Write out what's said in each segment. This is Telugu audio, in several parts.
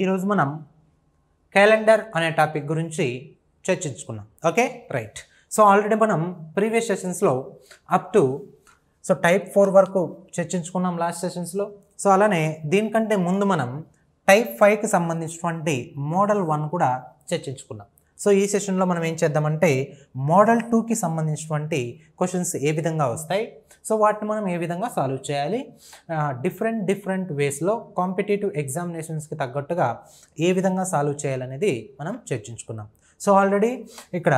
ఈరోజు మనం క్యాలెండర్ అనే టాపిక్ గురించి చర్చించుకున్నాం. Okay right. సో ఆల్రెడీ మనం ప్రీవియస్ సెషన్స్లో అప్ టు టైప్ 4 వరకు చర్చించుకున్నాం లాస్ట్ సెషన్స్లో. సో అలానే దీనికంటే ముందు మనం టైప్ 5కి సంబంధించినటువంటి మోడల్ 1 కూడా చర్చించుకున్నాం. సో ఈ సెషన్లో మనం ఏం చేద్దామంటే మోడల్ 2కి సంబంధించినటువంటి క్వశ్చన్స్ ఏ విధంగా వస్తాయి, సో వాటిని మనం ఏ విధంగా సాల్వ్ చేయాలి, డిఫరెంట్ వేస్లో కాంపిటేటివ్ ఎగ్జామినేషన్స్కి తగ్గట్టుగా ఏ విధంగా సాల్వ్ చేయాలనేది మనం చర్చించుకున్నాం. సో ఆల్రెడీ ఇక్కడ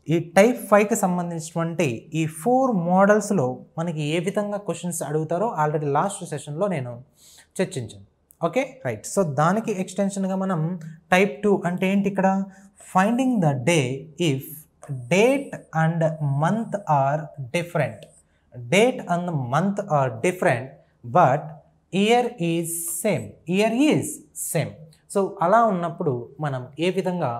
ఈ టైప్ 5కి సంబంధించినటువంటి ఈ 4 మోడల్స్లో మనకి ఏ విధంగా క్వశ్చన్స్ అడుగుతారో ఆల్రెడీ లాస్ట్ సెషన్లో నేను చర్చించాను. Okay right. సో దానికి ఎక్స్టెన్షన్గా మనం టైప్ 2 అంటే ఏంటి, ఇక్కడ finding the day if date and month are different, date and month are different but year is same. So అలా ఉన్నప్పుడు మనం ఏ విధంగా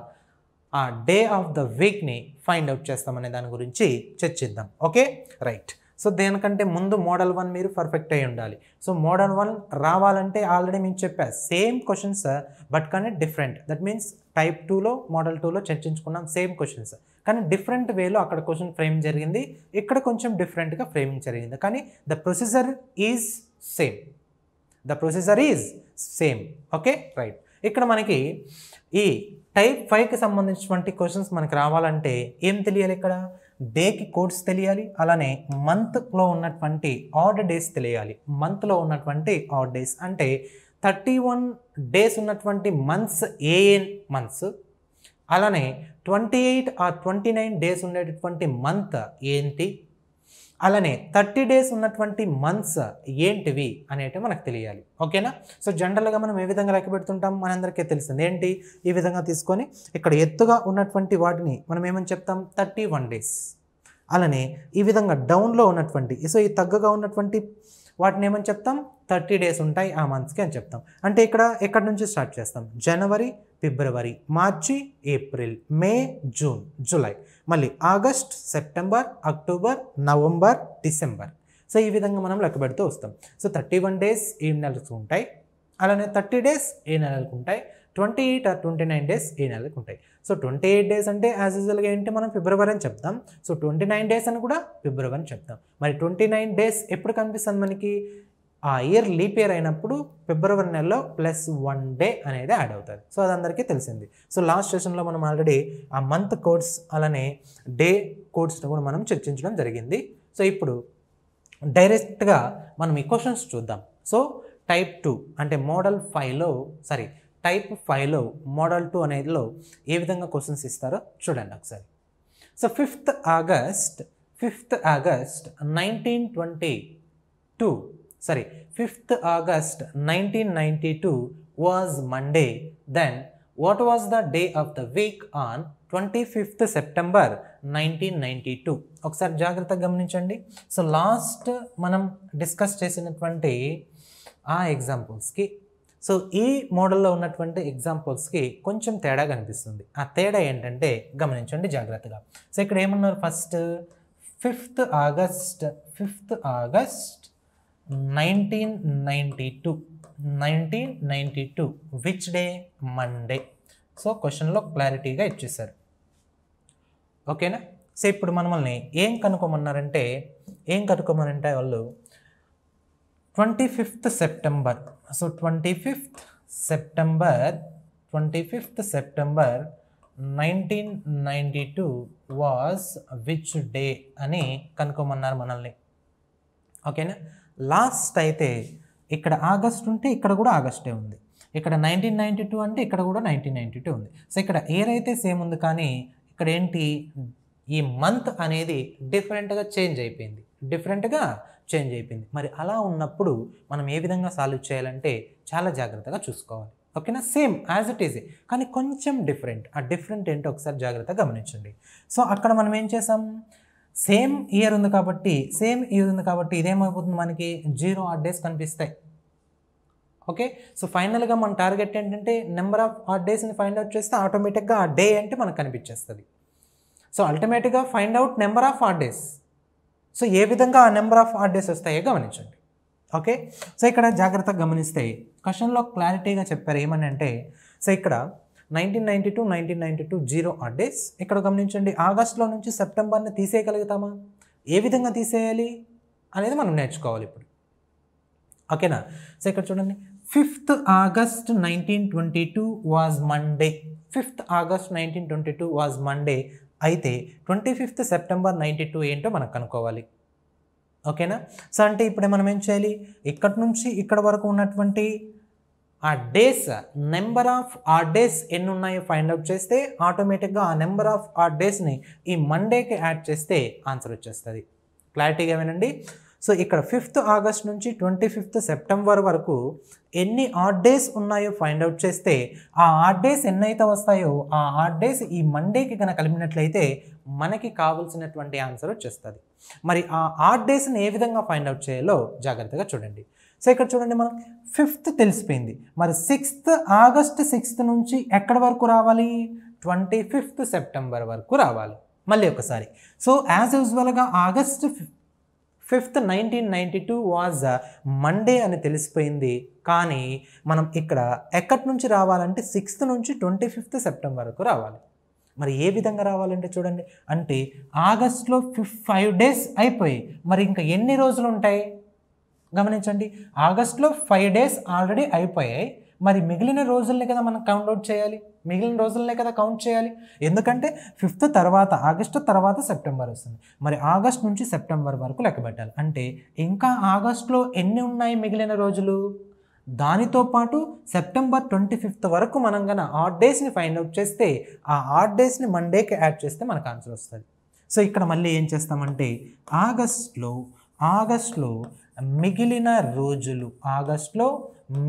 ఆ డే ఆఫ్ ద వీక్ని ఫైండ్ అవుట్ చేస్తామనే దాని గురించి చర్చిద్దాం. Okay right. సో దేనికంటే ముందు మోడల్ 1 మీరు పర్ఫెక్ట్ అయి ఉండాలి. సో మోడల్ 1 రావాలంటే ఆల్రెడీ మేము చెప్పా సేమ్ క్వశ్చన్స్ బట్ కానీ డిఫరెంట్. దట్ మీన్స్ టైప్ 2లో మోడల్ 2లో చర్చించుకున్నాం సేమ్ క్వశ్చన్స్, కానీ డిఫరెంట్ వేలో అక్కడ క్వశ్చన్ ఫ్రేమ్ జరిగింది, ఇక్కడ కొంచెం డిఫరెంట్గా ఫ్రేమింగ్ జరిగింది, కానీ the procedure is same. Okay right. ఇక్కడ మనకి ఈ టైప్ 5కి సంబంధించినటువంటి క్వశ్చన్స్ మనకి రావాలంటే ఏం తెలియాలి, ఇక్కడ డేకి కోడ్స్ తెలియాలి, అలానే మంత్లో ఉన్నటువంటి ఆడ్ డేస్ తెలియాలి. మంత్లో ఉన్నటువంటి ఆడ్ డేస్ అంటే 31 డేస్ ఉన్నటువంటి మంత్స్ ఏ మంత్స్, అలానే 28 ఆర్ 29 డేస్ ఉండేటటువంటి మంత్ ఏంటి, అలానే 30 డేస్ ఉన్నటువంటి మంత్స్ ఏంటివి అనేటివి మనకు తెలియాలి. ఓకేనా. సో జనరల్గా మనం ఏ విధంగా లెక్క పెడుతుంటాం మనందరికీ తెలిసింది ఏంటి, ఈ విధంగా తీసుకొని ఇక్కడ ఎత్తుగా ఉన్నటువంటి వాటిని మనం ఏమని చెప్తాం 31 డేస్, అలానే ఈ విధంగా డౌన్లో ఉన్నటువంటి సో ఈ తగ్గగా ఉన్నటువంటి వాటిని ఏమని చెప్తాం 30 డేస్ ఉంటాయి ఆ మంత్స్కి అని చెప్తాం. అంటే ఇక్కడ ఎక్కడి నుంచి స్టార్ట్ చేస్తాం, జనవరి, ఫిబ్రవరి, మార్చి, ఏప్రిల్, మే, జూన్, జూలై, మళ్ళీ August, September, October, November, December. So ఈ విధంగా మనం లెక్క పెడుతూ వస్తాం. సో 31 డేస్ ఏ నెలకు ఉంటాయి, అలానే 30 డేస్ ఏ నెలకు ఉంటాయి, 28 ఆర్ 29 డేస్ ఏ నెలకు ఉంటాయి. సో 28 డేస్ అంటే యాజ్ యూజువల్గా ఏంటి మనం ఫిబ్రవరి అని చెప్తాం. సో 29 డేస్ అని కూడా ఫిబ్రవరి అని చెప్తాం. మరి 29 డేస్ ఎప్పుడు కనిపిస్తుంది మనకి, ఆ ఇయర్ లీప్ ఇయర్ అయినప్పుడు ఫిబ్రవరి నెలలో +1 డే అనేది యాడ్ అవుతుంది. సో అది అందరికీ తెలిసింది. సో లాస్ట్ సెషన్లో మనం ఆల్రెడీ ఆ మంత్ కోడ్స్ అలానే డే కోడ్స్ని కూడా మనం చర్చించడం జరిగింది. సో ఇప్పుడు డైరెక్ట్గా మనం ఈ క్వశ్చన్స్ చూద్దాం. సో టైప్ 2 అంటే మోడల్ 5లో టైప్ 5లో మోడల్ 2 అనేదిలో ఏ విధంగా క్వశ్చన్స్ ఇస్తారో చూడండి ఒకసారి. So 5th August 1992 was Monday. Then what was the day of the week on 25th September 1992? ఒకసారి జాగ్రత్తగా గమనించండి. సో లాస్ట్ మనం డిస్కస్ చేసినటువంటి ఆ ఎగ్జాంపుల్స్కి సో ఈ మోడల్లో ఉన్నటువంటి ఎగ్జాంపుల్స్కి కొంచెం తేడా కనిపిస్తుంది. ఆ తేడా ఏంటంటే గమనించండి జాగ్రత్తగా. సో ఇక్కడ ఏమన్నారు, first 5th August 1992 which day, Monday. So క్వశ్చన్లో క్లారిటీగా ఇచ్చేసారు. ఓకేనా. సో ఇప్పుడు మనల్ని ఏం కనుక్కోమన్నారంటే వాళ్ళు 25th September. So 25th September 1992 was which day అని కనుక్కోమన్నారు మనల్ని. ఓకేనా. లాస్ట్ అయితే ఇక్కడ ఆగస్ట్ ఉంటే ఇక్కడ కూడా ఆగస్టే ఉంది, ఇక్కడ 1992 అంటే ఇక్కడ కూడా 1992 ఉంది. సో ఇక్కడ ఇయర్ అయితే సేమ్ ఉంది, కానీ ఇక్కడ ఏంటి ఈ మంత్ అనేది డిఫరెంట్గా చేంజ్ అయిపోయింది. మరి అలా ఉన్నప్పుడు మనం ఏ విధంగా సాల్వ్ చేయాలంటే చాలా జాగ్రత్తగా చూసుకోవాలి. ఓకేనా. సేమ్ యాజ్ ఇట్ ఈజ్ కానీ కొంచెం డిఫరెంట్. ఆ డిఫరెంట్ ఏంటో ఒకసారి జాగ్రత్తగా గమనించండి. సో అక్కడ మనం ఏం చేసాం, సేమ్ ఇయర్ ఉంది కాబట్టి ఇదేమైపోతుంది మనకి 0 ఆడ్ డేస్ కనిపిస్తాయి. ఓకే. సో ఫైనల్గా మన టార్గెట్ ఏంటంటే నెంబర్ ఆఫ్ ఆడ్ డేస్ని ఫైండ్ అవుట్ చేస్తే ఆటోమేటిక్గా ఆ డే అంటే మనకు కనిపించేస్తుంది. సో అల్టిమేట్గా find out number of odd days. So ఏ విధంగా ఆ నెంబర్ ఆఫ్ ఆడ్ డేస్ వస్తాయో గమనించండి. ఓకే. సో ఇక్కడ జాగ్రత్తగా గమనిస్తే క్వశ్చన్లో క్లారిటీగా చెప్పారు ఏమని అంటే, సో ఇక్కడ 1992 0 ఆడ్ డేస్. ఇక్కడ గమనించండి, ఆగస్టులో నుంచి సెప్టెంబర్ని తీసేయగలుగుతామా, ఏ విధంగా తీసేయాలి అనేది మనం నేర్చుకోవాలి ఇప్పుడు. ఓకేనా. సో ఇక్కడ చూడండి, 5th August 1922 was Monday. 5th August 1922 was Monday అయితే 25th September 92 ఏంటో మనకు కనుక్కోవాలి. ఓకేనా. సో అంటే ఇప్పుడే మనం ఏం చేయాలి, ఇక్కడ నుంచి ఇక్కడ వరకు ఉన్నటువంటి ఆ డేస్, నెంబర్ ఆఫ్ ఆ డేస్ ఎన్ని ఉన్నాయో ఫైండ్ అవుట్ చేస్తే ఆటోమేటిక్గా ఆ నెంబర్ ఆఫ్ ఆ డేస్ని ఈ మండేకి యాడ్ చేస్తే ఆన్సర్ వచ్చేస్తుంది. క్లారిటీగా వినండి. సో ఇక్కడ 5th August నుంచి 25th September వరకు ఎన్ని ఆడ్ డేస్ ఉన్నాయో ఫైండ్ అవుట్ చేస్తే ఆ ఆడ్ డేస్ ఎన్నైతే వస్తాయో ఆ ఆడ్ డేస్ ఈ మండేకి కనుక కలిపినట్లయితే మనకి కావాల్సినటువంటి ఆన్సర్ వచ్చేస్తుంది. మరి ఆ ఆడ్ డేస్ని ఏ విధంగా ఫైండ్ అవుట్ చేయాలో జాగ్రత్తగా చూడండి. సో ఇక్కడ చూడండి, మనం 5th తెలిసిపోయింది, మరి 6th August 6th నుంచి ఎక్కడి వరకు రావాలి, 25th September వరకు రావాలి. మళ్ళీ ఒకసారి, సో యాజ్ యూజువల్గా August 5th 1992 వాజ్ మండే అని తెలిసిపోయింది. కానీ మనం ఇక్కడ ఎక్కడి నుంచి రావాలంటే 6th నుంచి 25th September వరకు రావాలి. మరి ఏ విధంగా రావాలంటే చూడండి, అంటే ఆగస్ట్లో 5 డేస్ అయిపోయి మరి ఇంకా ఎన్ని రోజులు ఉంటాయి గమనించండి. ఆగస్ట్లో 5 డేస్ ఆల్రెడీ అయిపోయాయి, మరి మిగిలిన రోజుల్ని కదా మనం కౌంట్అవుట్ చేయాలి, మిగిలిన రోజులనే కదా కౌంట్ చేయాలి. ఎందుకంటే 5th తర్వాత ఆగస్టు తర్వాత సెప్టెంబర్ వస్తుంది, మరి ఆగస్ట్ నుంచి సెప్టెంబర్ వరకు లెక్క పెట్టాలి. అంటే ఇంకా ఆగస్టులో ఎన్ని ఉన్నాయి మిగిలిన రోజులు, దానితో పాటు సెప్టెంబర్ 25th వరకు మనం కన్నా ఆడ్ డేస్ని ఫైండ్ అవుట్ చేస్తే ఆ ఆడ్ డేస్ని మండేకి యాడ్ చేస్తే మనకు ఆన్సర్ వస్తుంది. సో ఇక్కడ మళ్ళీ ఏం చేస్తామంటే ఆగస్ట్లో మిగిలిన రోజులు, ఆగస్ట్లో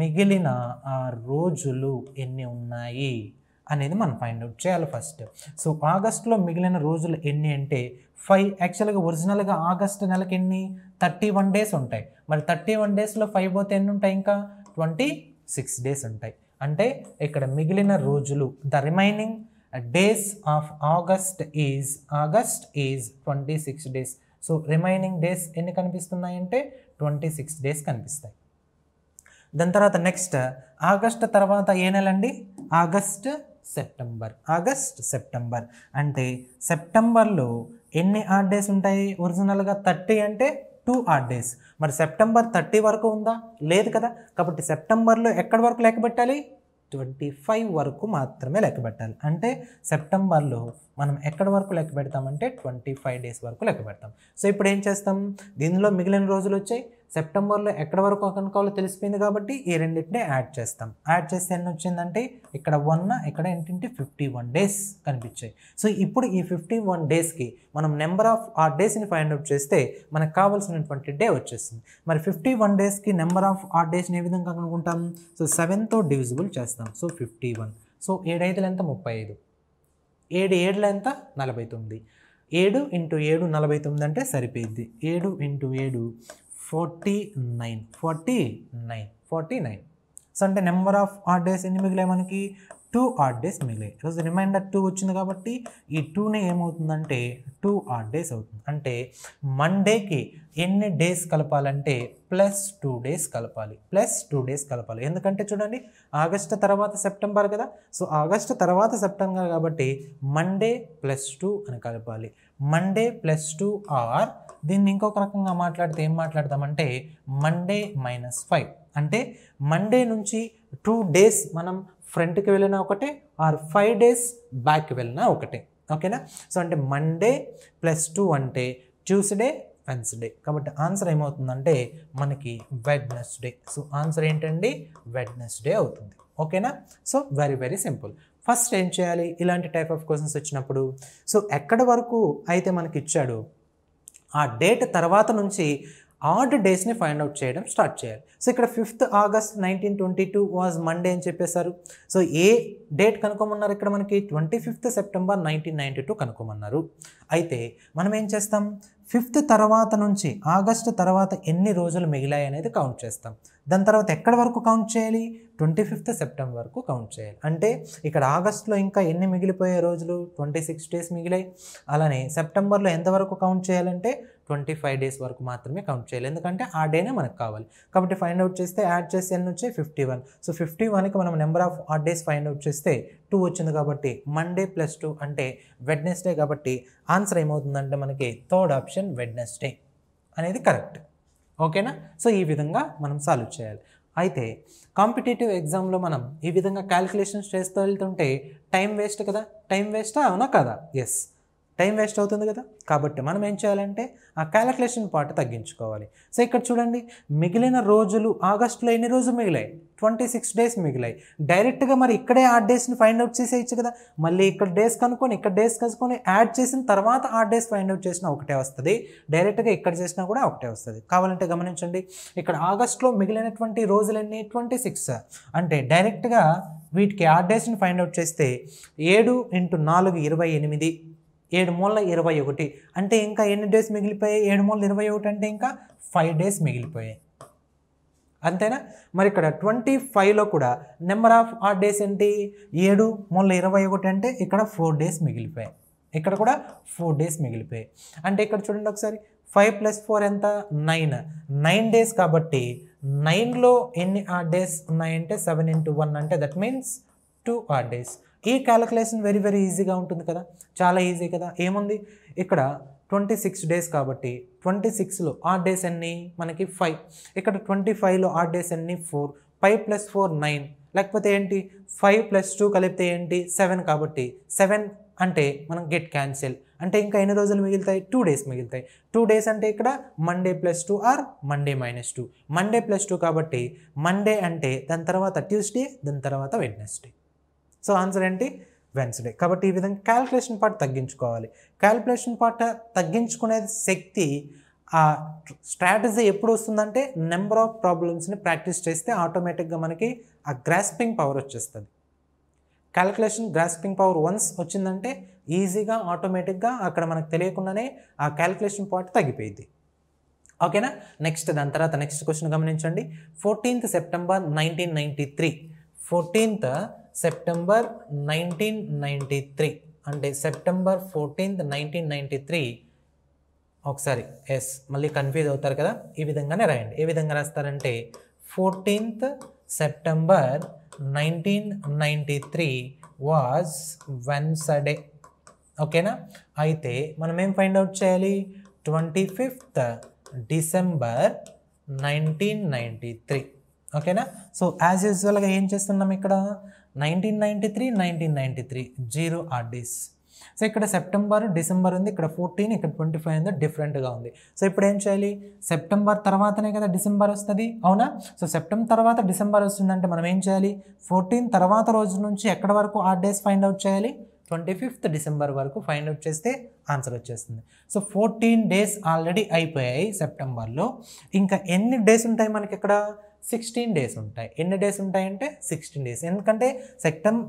మిగిలిన రోజులు ఎన్ని ఉన్నాయి అనేది మనం ఫైండ్ అవుట్ చేయాలి ఫస్ట్. సో ఆగస్ట్లో మిగిలిన రోజులు ఎన్ని అంటే 5. యాక్చువల్గా ఒరిజినల్గా ఆగస్ట్ నెలకి ఎన్ని 31 డేస్ ఉంటాయి. మరి 31 డేస్లో 5 పోతే ఎన్ని ఉంటాయి, ఇంకా 26 డేస్ ఉంటాయి. అంటే ఇక్కడ మిగిలిన రోజులు, the remaining days of August is 26 days. So remaining days ఎన్ని కనిపిస్తున్నాయంటే 26 డేస్ కనిపిస్తాయి. దాని తర్వాత నెక్స్ట్ ఆగస్ట్ తర్వాత ఏ నెల అండి, ఆగస్ట్ సెప్టెంబర్. అంటే సెప్టెంబర్లో ఎన్ని ఆడ్ డేస్ ఉంటాయి, ఒరిజినల్గా 30 అంటే 2 ఆడ్ డేస్. మరి సెప్టెంబర్ 30 వరకు ఉందా, లేదు కదా. కాబట్టి సెప్టెంబర్లో ఎక్కడి వరకు లెక్క పెట్టాలి, 25 వరకు మాత్రమే లెక్క పెట్టాలి. అంటే సెప్టెంబర్లో మనం ఎక్కడి వరకు లెక్క పెడతామంటే 25 డేస్ వరకు లెక్క పెడతాం. సో ఇప్పుడు ఏం చేస్తాం, దీనిలో మిగిలిన రోజులు వచ్చాయి, సెప్టెంబర్లో ఎక్కడి వరకు కనుక్కోవాలో తెలిసిపోయింది కాబట్టి ఈ రెండింటిని యాడ్ చేస్తాం. యాడ్ చేస్తే ఎన్ని వచ్చిందంటే ఇక్కడ 1, ఇక్కడ ఏంటంటే 51 డేస్ కనిపించాయి. సో ఇప్పుడు ఈ 51 డేస్కి మనం నెంబర్ ఆఫ్ ఆ డేస్ని ఫైండ్ అవుట్ చేస్తే మనకు కావాల్సినటువంటి డే వచ్చేస్తుంది. మరి 51 డేస్కి నెంబర్ ఆఫ్ ఆ డేస్ని ఏ విధంగా కనుక్కుంటాం, సో 7తో డివిజిబుల్ చేస్తాం. సో 51, సో 7 5 ఎంత 35, 7 7 ఎంత 49, 7 × 7 49 అంటే సరిపోయింది. 7 × 7 49. సో అంటే నెంబర్ ఆఫ్ ఆడ్ డేస్ ఎన్ని మిగిలాయి మనకి, 2 ఆడ్ డేస్ మిగిలాయి. ఈరోజు రిమైండర్ 2 వచ్చింది కాబట్టి ఈ 2నే ఏమవుతుందంటే 2 ఆడ్ డేస్ అవుతుంది. అంటే మండేకి ఎన్ని డేస్ కలపాలంటే +2 డేస్ కలపాలి, ఎందుకంటే చూడండి ఆగస్టు తర్వాత సెప్టెంబర్ కదా. సో ఆగస్టు తర్వాత సెప్టెంబర్ కాబట్టి మండే +2 అని కలపాలి. మండే +2 ఆర్ దీన్ని ఇంకొక రకంగా మాట్లాడితే ఏం మాట్లాడతామంటే మండే -5. అంటే మండే నుంచి 2 డేస్ మనం ఫ్రంట్కి వెళ్ళినా ఒకటే, ఆర్ 5 డేస్ బ్యాక్కి వెళ్ళినా ఒకటే. ఓకేనా. సో అంటే మండే +2 అంటే ట్యూస్డే, వెన్స్డే. కాబట్టి ఆన్సర్ ఏమవుతుందంటే మనకి వెడ్నెస్డే. సో ఆన్సర్ ఏంటండి, వెడ్నెస్డే అవుతుంది. ఓకేనా. So very simple. ఫస్ట్ ఏం చేయాలి, ఇలాంటి టైప్ ఆఫ్ క్వశ్చన్స్ వచ్చినప్పుడు సో ఎక్కడి వరకు అయితే మనకి ఇచ్చాడు ఆ డేట్ తర్వాత నుంచి ఆడ్ డేస్ని ఫైండ్ అవుట్ చేయడం స్టార్ట్ చేయాలి. సో ఇక్కడ 5th August 1922 వాజ్ మండే అని చెప్పేశారు. సో ఏ డేట్ కనుక్కోమన్నారు, ఇక్కడ మనకి 25th September 1992 కనుక్కోమన్నారు. అయితే మనం ఏం చేస్తాం, 5th తర్వాత నుంచి ఆగస్టు తర్వాత ఎన్ని రోజులు మిగిలాయి అనేది కౌంట్ చేస్తాం. దాని తర్వాత ఎక్కడి వరకు కౌంట్ చేయాలి, 25th September వరకు కౌంట్ చేయాలి. అంటే ఇక్కడ ఆగస్టులో ఇంకా ఎన్ని మిగిలిపోయే రోజులు, 26 డేస్ మిగిలాయి. అలానే సెప్టెంబర్లో ఎంతవరకు కౌంట్ చేయాలంటే 25 డేస్ వరకు మాత్రమే కౌంట్ చేయాలి, ఎందుకంటే ఆ డేనే మనకు కావాలి. కాబట్టి ఫైండ్ అవుట్ చేస్తే యాడ్ చేసి ఎన్ని వచ్చాయి 51. సో 51కి మనం number of odd days find out చేస్తే 2 వచ్చింది, కాబట్టి మండే ప్లస్ 2 అంటే వెడ్నెస్డే. కాబట్టి ఆన్సర్ ఏమవుతుందంటే మనకి థర్డ్ ఆప్షన్ వెడ్నెస్డే అనేది కరెక్ట్. ఓకేనా? సో ఈ విధంగా మనం సాల్వ్ చేయాలి. అయితే కాంపిటేటివ్ ఎగ్జామ్లో మనం ఈ విధంగా క్యాలిక్యులేషన్స్ చేస్తూ వెళ్తుంటే టైం వేస్ట్ కదా. టైం వేస్టా అవునా కదా? ఎస్, టైం వేస్ట్ అవుతుంది కదా. కాబట్టి మనం ఏం చేయాలంటే ఆ క్యాలిక్యులేషన్ పార్ట్ తగ్గించుకోవాలి. సో ఇక్కడ చూడండి, మిగిలిన రోజులు ఆగస్టులో ఎన్ని రోజులు మిగిలాయి? 26 డేస్ మిగిలాయి. డైరెక్ట్గా మరి ఇక్కడే ఆ డేస్ని ఫైండ్ అవుట్ చేసేయచ్చు కదా. మళ్ళీ ఇక్కడ డేస్ కనుక్కొని ఇక్కడ డేస్ కనుక్కొని యాడ్ చేసిన తర్వాత ఆ డేస్ ఫైండ్ అవుట్ చేసినా ఒకటే వస్తుంది, డైరెక్ట్గా ఇక్కడ చేసినా కూడా ఒకటే వస్తుంది. కావాలంటే గమనించండి, ఇక్కడ ఆగస్టులో మిగిలినటువంటి రోజులన్నీ 26, అంటే డైరెక్ట్గా వీటికి ఆ డేస్ని ఫైండ్ అవుట్ చేస్తే 7 × 4 28, 7 మూల 21, అంటే ఇంకా ఎన్ని డేస్ మిగిలిపోయాయి? 7 మూల 21 అంటే ఇంకా 5 డేస్ మిగిలిపోయాయి, అంతేనా? మరి ఇక్కడ 25లో కూడా నెంబర్ ఆఫ్ ఆ డేస్ ఏంటి? 7 మూల 21 అంటే ఇక్కడ 4 డేస్ మిగిలిపోయాయి, ఇక్కడ కూడా 4 డేస్ మిగిలిపోయాయి. అంటే ఇక్కడ చూడండి ఒకసారి, 5 + 4 ఎంత? 9 డేస్. కాబట్టి 9లో ఎన్ని ఆ డేస్ ఉన్నాయంటే 7 × 1 అంటే దట్ మీన్స్ 2 ఆ డేస్. ఈ క్యాలిక్యులేషన్ వెరీ వెరీ ఈజీగా ఉంటుంది కదా, చాలా ఈజీ కదా. ఏముంది ఇక్కడ 26 డేస్, కాబట్టి 26లో ఆ డేస్ ఎన్ని మనకి 5, ఇక్కడ 25లో ఆ డేస్ ఎన్ని 4, 5 + 4 9, లేకపోతే ఏంటి 5 + 2 కలిపితే ఏంటి 7, కాబట్టి 7 అంటే మనం గెట్ క్యాన్సిల్, అంటే ఇంకా ఎన్ని రోజులు మిగులుతాయి? 2 డేస్ మిగులుతాయి. 2 డేస్ అంటే ఇక్కడ మండే + 2 ఆర్ మండే - 2, మండే + 2 కాబట్టి మండే అంటే దాని తర్వాత ట్యూస్డే, దాని తర్వాత వెడ్నెస్డే. సో ఆన్సర్ ఏంటి? వెన్స్డే. కాబట్టి ఈ విధంగా క్యాలిక్యులేషన్ పార్ట్ తగ్గించుకోవాలి. క్యాలిక్యులేషన్ పార్ట్ తగ్గించుకునే శక్తి ఆ స్ట్రాటజీ ఎప్పుడు వస్తుందంటే నెంబర్ ఆఫ్ ప్రాబ్లమ్స్ని ప్రాక్టీస్ చేస్తే ఆటోమేటిక్గా మనకి ఆ గ్రాస్పింగ్ పవర్ వచ్చేస్తుంది. క్యాలిక్యులేషన్ గ్రాస్పింగ్ పవర్ వన్స్ వచ్చిందంటే ఈజీగా ఆటోమేటిక్గా అక్కడ మనకు తెలియకుండానే ఆ క్యాలిక్యులేషన్ పార్ట్ తగ్గిపోయింది. ఓకేనా? నెక్స్ట్ దాని తర్వాత నెక్స్ట్ క్వశ్చన్ గమనించండి. 14th September 1993, 14th September 1993 అంటే September 14th 1993. ఒకసారి ఎస్, మళ్ళీ కన్ఫ్యూజ్ అవుతారు కదా, ఈ విధంగానే రాయండి. ఏ విధంగా రాస్తారంటే 14th September 1993 వాజ్ వెన్స్డే. ఓకేనా? అయితే మనం ఏం ఫైండ్ అవుట్ చేయాలి? 25th December 1993. ఓకేనా? సో యాజ్ యూజువల్గా ఏం చేస్తున్నాం ఇక్కడ 1993 0 ఆర్ డేస్. సో ఇక్కడ సెప్టెంబర్ డిసెంబర్ ఉంది, ఇక్కడ 14, ఇక్కడ 25 ఉంది, డిఫరెంట్గా ఉంది. సో ఇప్పుడు ఏం చేయాలి? సెప్టెంబర్ తర్వాతనే కదా డిసెంబర్ వస్తుంది, అవునా? సో సెప్టెంబర్ తర్వాత డిసెంబర్ వస్తుందంటే మనం ఏం చేయాలి? 14 తర్వాత రోజు నుంచి ఎక్కడ వరకు ఆర్ డేస్ ఫైండ్ అవుట్ చేయాలి? 25th December వరకు ఫైండ్ అవుట్ చేస్తే ఆన్సర్ వచ్చేస్తుంది. సో 14 డేస్ ఆల్రెడీ అయిపోయాయి సెప్టెంబర్లో. ఇంకా ఎన్ని డేస్ ఉంటాయి మనకి ఇక్కడ? 16 డేస్ ఉంటాయి. ఎన్ని డేస్ ఉంటాయంటే 16 డేస్. ఎందుకంటే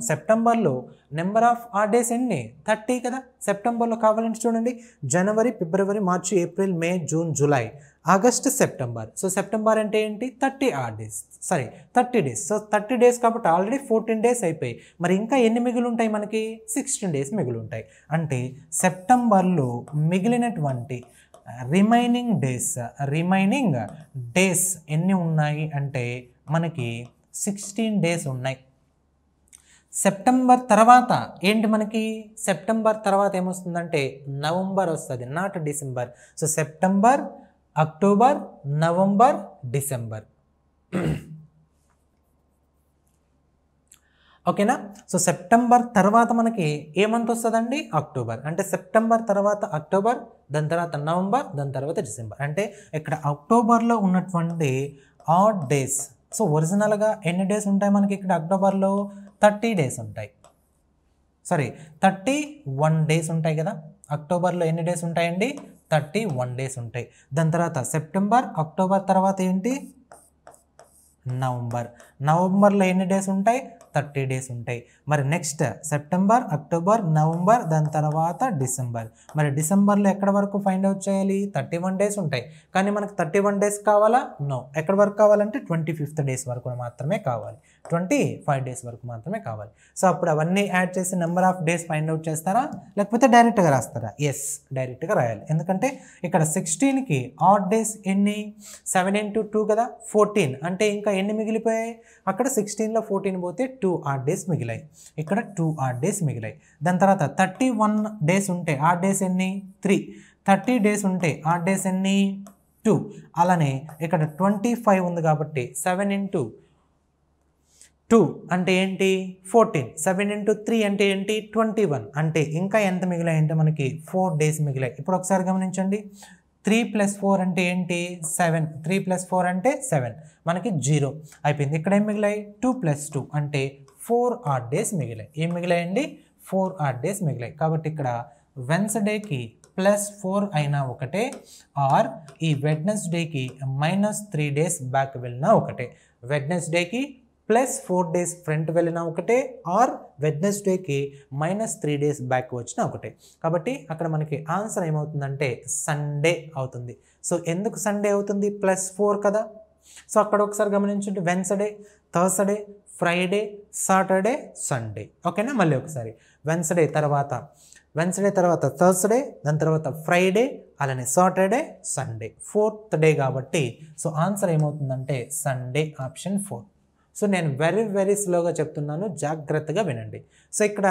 సెప్టెంబర్లో నెంబర్ ఆఫ్ ఆ డేస్ ఎన్ని? 30 కదా. సెప్టెంబర్లో కావాలంటే చూడండి, జనవరి, ఫిబ్రవరి, మార్చి, April, May, June, July, August, September. So September అంటే ఏంటి? 30 డేస్. 30 డేస్. సో 30 డేస్ కాబట్టి ఆల్రెడీ 14 డేస్ అయిపోయి, మరి ఇంకా ఎన్ని మిగిలి ఉంటాయి మనకి? 16 డేస్ మిగిలి ఉంటాయి. అంటే సెప్టెంబర్లో మిగిలినటువంటి రిమైనింగ్ డేస్ ఎన్ని ఉన్నాయి అంటే మనకి 16 డేస్ ఉన్నాయి. సెప్టెంబర్ తర్వాత ఏంటి మనకి? సెప్టెంబర్ తర్వాత ఏమొస్తుందంటే నవంబర్ వస్తుంది, not December. So September, October, November, December. ఓకేనా? సో సెప్టెంబర్ తర్వాత మనకి ఏ మంత్ వస్తుందండి? అక్టోబర్. అంటే సెప్టెంబర్ తర్వాత అక్టోబర్, దాని తర్వాత నవంబర్, దాని తర్వాత డిసెంబర్. అంటే ఇక్కడ అక్టోబర్లో ఉన్నటువంటి ఆడ్ డేస్. సో ఒరిజినల్గా ఎన్ని డేస్ ఉంటాయి మనకి ఇక్కడ అక్టోబర్లో? 30 డేస్ ఉంటాయి. 31 డేస్ ఉంటాయి కదా. అక్టోబర్లో ఎన్ని డేస్ ఉంటాయండి? 31 డేస్ ఉంటాయి. దాని తర్వాత సెప్టెంబర్, అక్టోబర్ తర్వాత ఏంటి? నవంబర్. నవంబర్లో ఎన్ని డేస్ ఉంటాయి? 30 డేస్ ఉంటాయి. మరి నెక్స్ట్ సెప్టెంబర్, అక్టోబర్, నవంబర్, దాని తర్వాత డిసెంబర్. మరి డిసెంబర్లో ఎక్కడ వరకు ఫైండ్ అవుట్ చేయాలి? 31 డేస్ ఉంటాయి. కానీ మనకు 31 డేస్ కావాలా? నో. ఎక్కడ వరకు కావాలంటే 25th డేస్ వరకు మాత్రమే కావాలి, 25 డేస్ వరకు మాత్రమే కావాలి. సో అప్పుడు అవన్నీ యాడ్ చేసి number of days find out చేస్తారా, లేకపోతే డైరెక్ట్గా రాస్తారా? ఎస్, డైరెక్ట్గా రాయాలి. ఎందుకంటే ఇక్కడ 16కి ఆడ్ డేస్ ఎన్ని? 7 into 2 కదా, 14. అంటే ఇంకా ఎన్ని మిగిలిపోయాయి? అక్కడ 16లో 14 పోతే 2 ఆడ్ డేస్ మిగిలాయి, ఇక్కడ 2 ఆడ్ డేస్ మిగిలాయి. దాని తర్వాత 31 డేస్ ఉంటే ఆడ్ డేస్ ఎన్ని? 3. 30 డేస్ ఉంటే ఆడ్ డేస్ ఎన్ని? 2. అలానే ఇక్కడ 25 ఉంది కాబట్టి 7 into 2 అంటే ఏంటి? 14. 7 into 3 అంటే ఏంటి? 21. అంటే ఇంకా ఎంత మిగిలాయి అంటే మనకి 4 డేస్ మిగిలాయి. ఇప్పుడు ఒకసారి గమనించండి, 3 + 4 అంటే ఏంటి? 7. 3 + 4 అంటే 7. మనకి 0 అయిపోయింది. ఇక్కడ ఏం మిగిలాయి? 2 + 2 అంటే 4 ఆడ్ డేస్ మిగిలాయి. ఏం మిగిలాయండి? 4 ఆడ్ డేస్ మిగిలాయి. కాబట్టి ఇక్కడ వెన్స్డేకి +4 అయినా ఒకటే, ఆర్ ఈ వెడ్నెస్డేకి -3 డేస్ బ్యాక్ వెళ్ళినా ఒకటే. వెడ్నెస్డేకి +4 డేస్ ఫ్రంట్ వెళ్ళినా ఒకటే, ఆర్ వెడ్నెస్డేకి -3 డేస్ బ్యాక్ వచ్చినా ఒకటే. కాబట్టి అక్కడ మనకి ఆన్సర్ ఏమవుతుందంటే సండే అవుతుంది. సో ఎందుకు సండే అవుతుంది? +4 కదా. సో అక్కడ ఒకసారి గమనించండి, Wednesday, Thursday, Friday, Saturday, Sunday. ఓకేనా? మళ్ళీ ఒకసారి వెన్స్డే తర్వాత థర్స్డే, దాని తర్వాత ఫ్రైడే, అలానే సాటర్డే, సండే, 4th డే కాబట్టి సో ఆన్సర్ ఏమవుతుందంటే సండే, ఆప్షన్ 4. సో నేను వెరీ స్లోగా చెప్తున్నాను, జాగ్రత్తగా వినండి. సో ఇక్కడ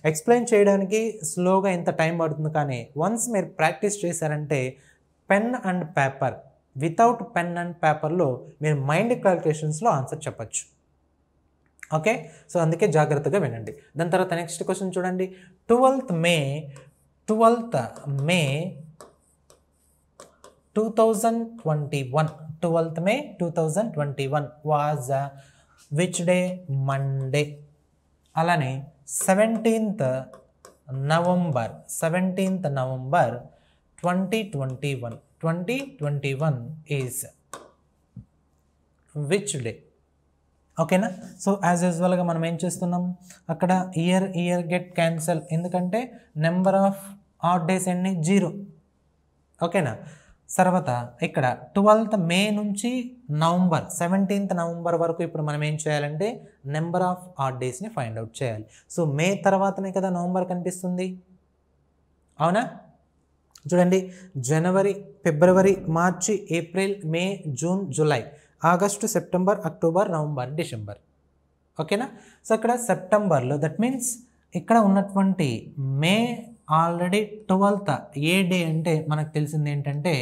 ఎక్స్ప్లెయిన్ చేయడానికి స్లోగా ఎంత టైం పడుతుంది, కానీ వన్స్ మీరు ప్రాక్టీస్ చేశారంటే pen and paper, without pen and పేపర్లో మీరు మైండ్ క్యాల్కులేషన్స్లో ఆన్సర్ చెప్పచ్చు. ఓకే, సో అందుకే జాగ్రత్తగా వినండి. దాని తర్వాత నెక్స్ట్ క్వశ్చన్ చూడండి. 12th May 2021 12th May 2021 was which day? Monday. అలానే 17th November 2021 is which day? ఓకేనా? సో యాజ్ యూజువల్గా మనం ఏం చేస్తున్నాం, అక్కడ ఇయర్ గెట్ క్యాన్సల్, ఎందుకంటే నెంబర్ ఆఫ్ ఆడ్ డేస్ ఎన్ని? 0. ఓకేనా? తర్వాత ఇక్కడ 12th May నుంచి నవంబర్ 17th November వరకు ఇప్పుడు మనం ఏం చేయాలంటే నెంబర్ ఆఫ్ ఆడ్ డేస్ని ఫైండ్ అవుట్ చేయాలి. సో మే తర్వాతనే కదా నవంబర్ కనిపిస్తుంది, అవునా? చూడండి, జనవరి, ఫిబ్రవరి, మార్చి, April, May, June, July, August, September, October, November, December. ఓకేనా? సో ఇక్కడ సెప్టెంబర్లో దట్ మీన్స్ ఇక్కడ ఉన్నటువంటి మే ఆల్రెడీ 12th ఏ డే అంటే మనకు తెలిసింది ఏంటంటే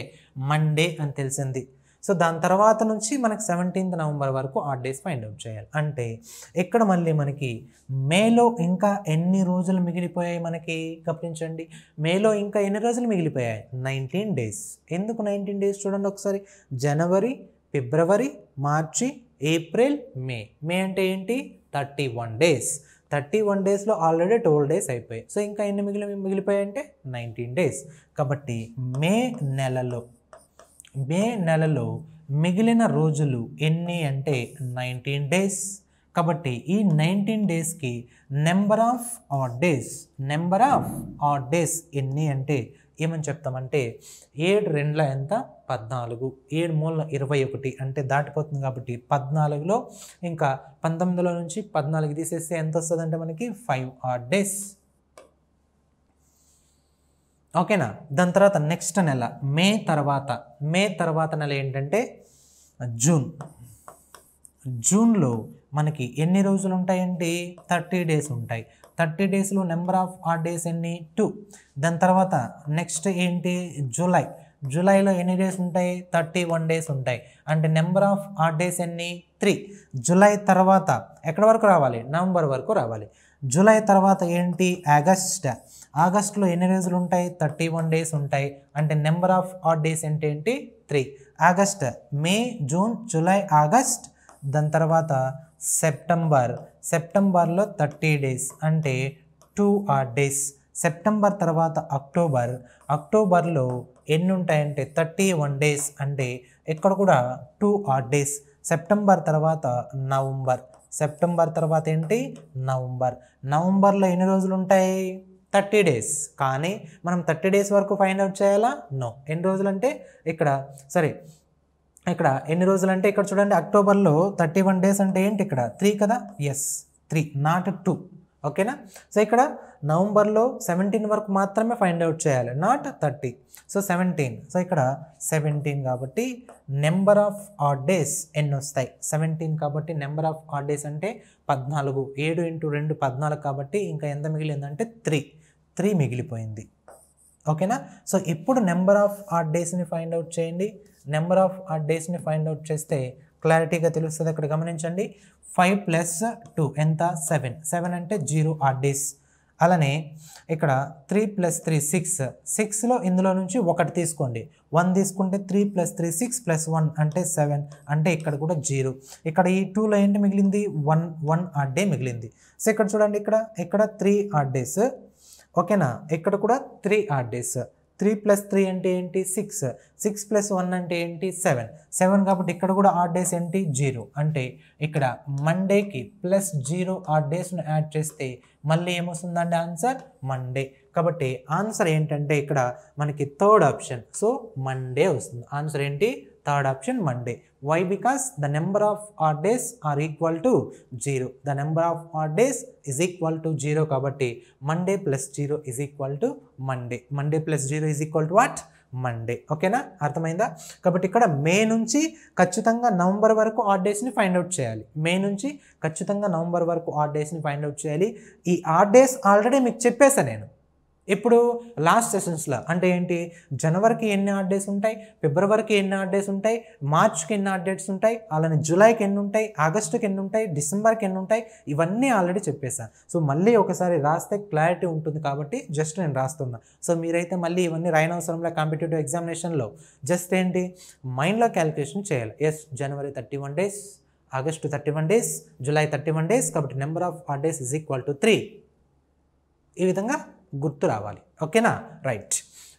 మండే అని తెలిసింది. సో దాని తర్వాత నుంచి మనకు 17th November వరకు ఆడ్ డేస్ ఫైండ్ అవుట్ చేయాలి. అంటే ఇక్కడ మళ్ళీ మనకి మేలో ఇంకా ఎన్ని రోజులు మిగిలిపోయాయి మనకి గమనించండి. మేలో ఇంకా ఎన్ని రోజులు మిగిలిపోయాయి? 19 డేస్. ఎందుకు 19 డేస్ చూడండి ఒకసారి. జనవరి, ఫిబ్రవరి, మార్చి, ఏప్రిల్, మే. మే అంటే ఏంటి? 31 డేస్. 31 డేస్లో ఆల్రెడీ 12 డేస్ అయిపోయాయి. సో ఇంకా ఎన్ని మిగిలిపోయాయి అంటే 19 డేస్. కాబట్టి మే నెలలో మిగిలిన రోజులు ఎన్ని అంటే 19 డేస్. కాబట్టి ఈ 19 డేస్కి నెంబర్ ఆఫ్ ఆడ్ డేస్ ఎన్ని అంటే ఏమని చెప్తామంటే 7 2 ఎంత? 14, 7 3 21 అంటే దాటిపోతుంది. కాబట్టి 14లో ఇంకా 19లో నుంచి 14 తీసేస్తే ఎంత వస్తుందంటే మనకి 5 ఆడ్ డేస్. ఓకేనా? దాని తర్వాత నెక్స్ట్ నెల మే తర్వాత నెల ఏంటంటే జూన్లో మనకి ఎన్ని రోజులు ఉంటాయంటే 30 డేస్ ఉంటాయి. 30 డేస్లో నెంబర్ ఆఫ్ ఆడ్ డేస్ ఎన్ని? 2. దాని తర్వాత నెక్స్ట్ ఏంటి? జూలైలో ఎన్ని డేస్ ఉంటాయి? 31 డేస్ ఉంటాయి. అంటే నెంబర్ ఆఫ్ ఆడ్ డేస్ ఎన్ని? 3. జూలై తర్వాత ఎక్కడి వరకు రావాలి? నవంబర్ వరకు రావాలి. జూలై తర్వాత ఏంటి? ఆగస్ట్లో ఎన్ని రోజులు ఉంటాయి? 31 డేస్ ఉంటాయి. అంటే నెంబర్ ఆఫ్ ఆడ్ డేస్ ఏంటి? 3. ఆగస్ట్, మే, జూన్, జూలై, ఆగస్ట్. దాని తర్వాత సెప్టెంబర్లో 30 డేస్ అంటే 2 ఆడ్ డేస్. సెప్టెంబర్ తర్వాత అక్టోబర్లో ఎన్ని ఉంటాయంటే 31 డేస్ అంటే ఇక్కడ కూడా 2 ఆడ్ డేస్. సెప్టెంబర్ తర్వాత సెప్టెంబర్ తర్వాత ఏంటి నవంబర్. నవంబర్లో ఎన్ని రోజులు ఉంటాయి 30 డేస్. కానీ మనం 30 డేస్ వరకు ఫైండ్ అవుట్ చేయాలా నో. ఎన్ని రోజులు అంటే ఇక్కడ ఇక్కడ ఎన్ని రోజులు అంటే ఇక్కడ చూడండి అక్టోబర్లో 31 డేస్ అంటే ఏంటి ఇక్కడ 3 కదా, ఎస్ 3 నాట్ 2. ఓకేనా. సో ఇక్కడ నవంబర్లో 17 వరకు మాత్రమే ఫైండ్ అవుట్ చేయాలి, నాట్ 30. సో 17. సో ఇక్కడ 17 కాబట్టి నెంబర్ ఆఫ్ ఆడ్ డేస్ ఎన్ని వస్తాయి 17 కాబట్టి నెంబర్ ఆఫ్ ఆడ్ డేస్ అంటే 14. 7 × 2 14 కాబట్టి ఇంకా ఎంత మిగిలిందంటే 3 మిగిలిపోయింది. ఓకేనా. సో ఇప్పుడు నెంబర్ ఆఫ్ ఆడ్ డేస్ని ఫైండ్ అవుట్ చేయండి. నెంబర్ ఆఫ్ ఆడ్ డేస్ని ఫైండ్ అవుట్ చేస్తే క్లారిటీగా తెలుస్తుంది. అక్కడ గమనించండి 5 + 2 ఎంత 7. 7 అంటే 0 ఆడ్ డేస్. అలానే ఇక్కడ 3 + 3 6. 6లో ఇందులో నుంచి 1 తీసుకోండి. 1 తీసుకుంటే 3 + 3 6 + 1 అంటే 7. అంటే ఇక్కడ కూడా 0. ఇక్కడ ఈ 2లో ఏంటి మిగిలింది 1 ఆడ్ డే మిగిలింది. సో ఇక్కడ చూడండి ఇక్కడ 3 ఆడ్ డేస్. ఓకేనా. ఇక్కడ కూడా 3 ఆడ్ డేస్. 3 + 3 అంటే ఏంటి 6. 6 + 1 అంటే ఏంటి 7 కాబట్టి ఇక్కడ కూడా ఆడ్ డేస్ ఏంటి 0. అంటే ఇక్కడ మండేకి +0 ఆడ్ డేస్ను యాడ్ చేస్తే మళ్ళీ ఏమొస్తుందండి ఆన్సర్ మండే. కాబట్టి ఆన్సర్ ఏంటంటే ఇక్కడ మనకి థర్డ్ ఆప్షన్. సో మండే వస్తుంది. ఆన్సర్ ఏంటి third option Monday. Why? Because the number of odd days are equal to 0. The number of odd days is equal to 0 కాబట్టి Monday +0 is equal to Monday. Monday +0 is equal to what Monday. ఓకేనా, అర్థమైందా? కాబట్టి ఇక్కడ మే నుంచి ఖచ్చితంగా నవంబర్ వరకు ఆడ్ డేస్ని ఫైండ్ అవుట్ చేయాలి. మే నుంచి ఖచ్చితంగా నవంబర్ వరకు ఆడ్ డేస్ని ఫైండ్ అవుట్ చేయాలి. ఈ ఆడ్ డేస్ ఆల్రెడీ మీకు చెప్పేసా నేను ఇప్పుడు లాస్ట్ సెషన్స్లో. అంటే ఏంటి జనవరికి ఎన్ని ఆడ్ డేస్ ఉంటాయి, ఫిబ్రవరికి ఎన్ని ఆడ్ డేస్ ఉంటాయి, మార్చ్కి ఎన్ని ఆడ్ డేట్స్ ఉంటాయి, అలానే జూలైకి ఎన్ని ఉంటాయి, ఆగస్టుకి ఎన్ని ఉంటాయి, డిసెంబర్కి ఎన్ని ఉంటాయి, ఇవన్నీ ఆల్రెడీ చెప్పేశాను. సో మళ్ళీ ఒకసారి రాస్తే క్లారిటీ ఉంటుంది కాబట్టి జస్ట్ నేను రాస్తున్నా. సో మీరైతే మళ్ళీ ఇవన్నీ రాయనవసరంలో కాంపిటేటివ్ ఎగ్జామినేషన్లో జస్ట్ ఏంటి మైండ్లో క్యాలిక్యులేషన్ చేయాలి. Yes January 31 days, August 31 days, July 31 days కాబట్టి number of odd days is equal to 3. ఈ విధంగా గుర్తు రావాలి. ఓకేనా, రైట్.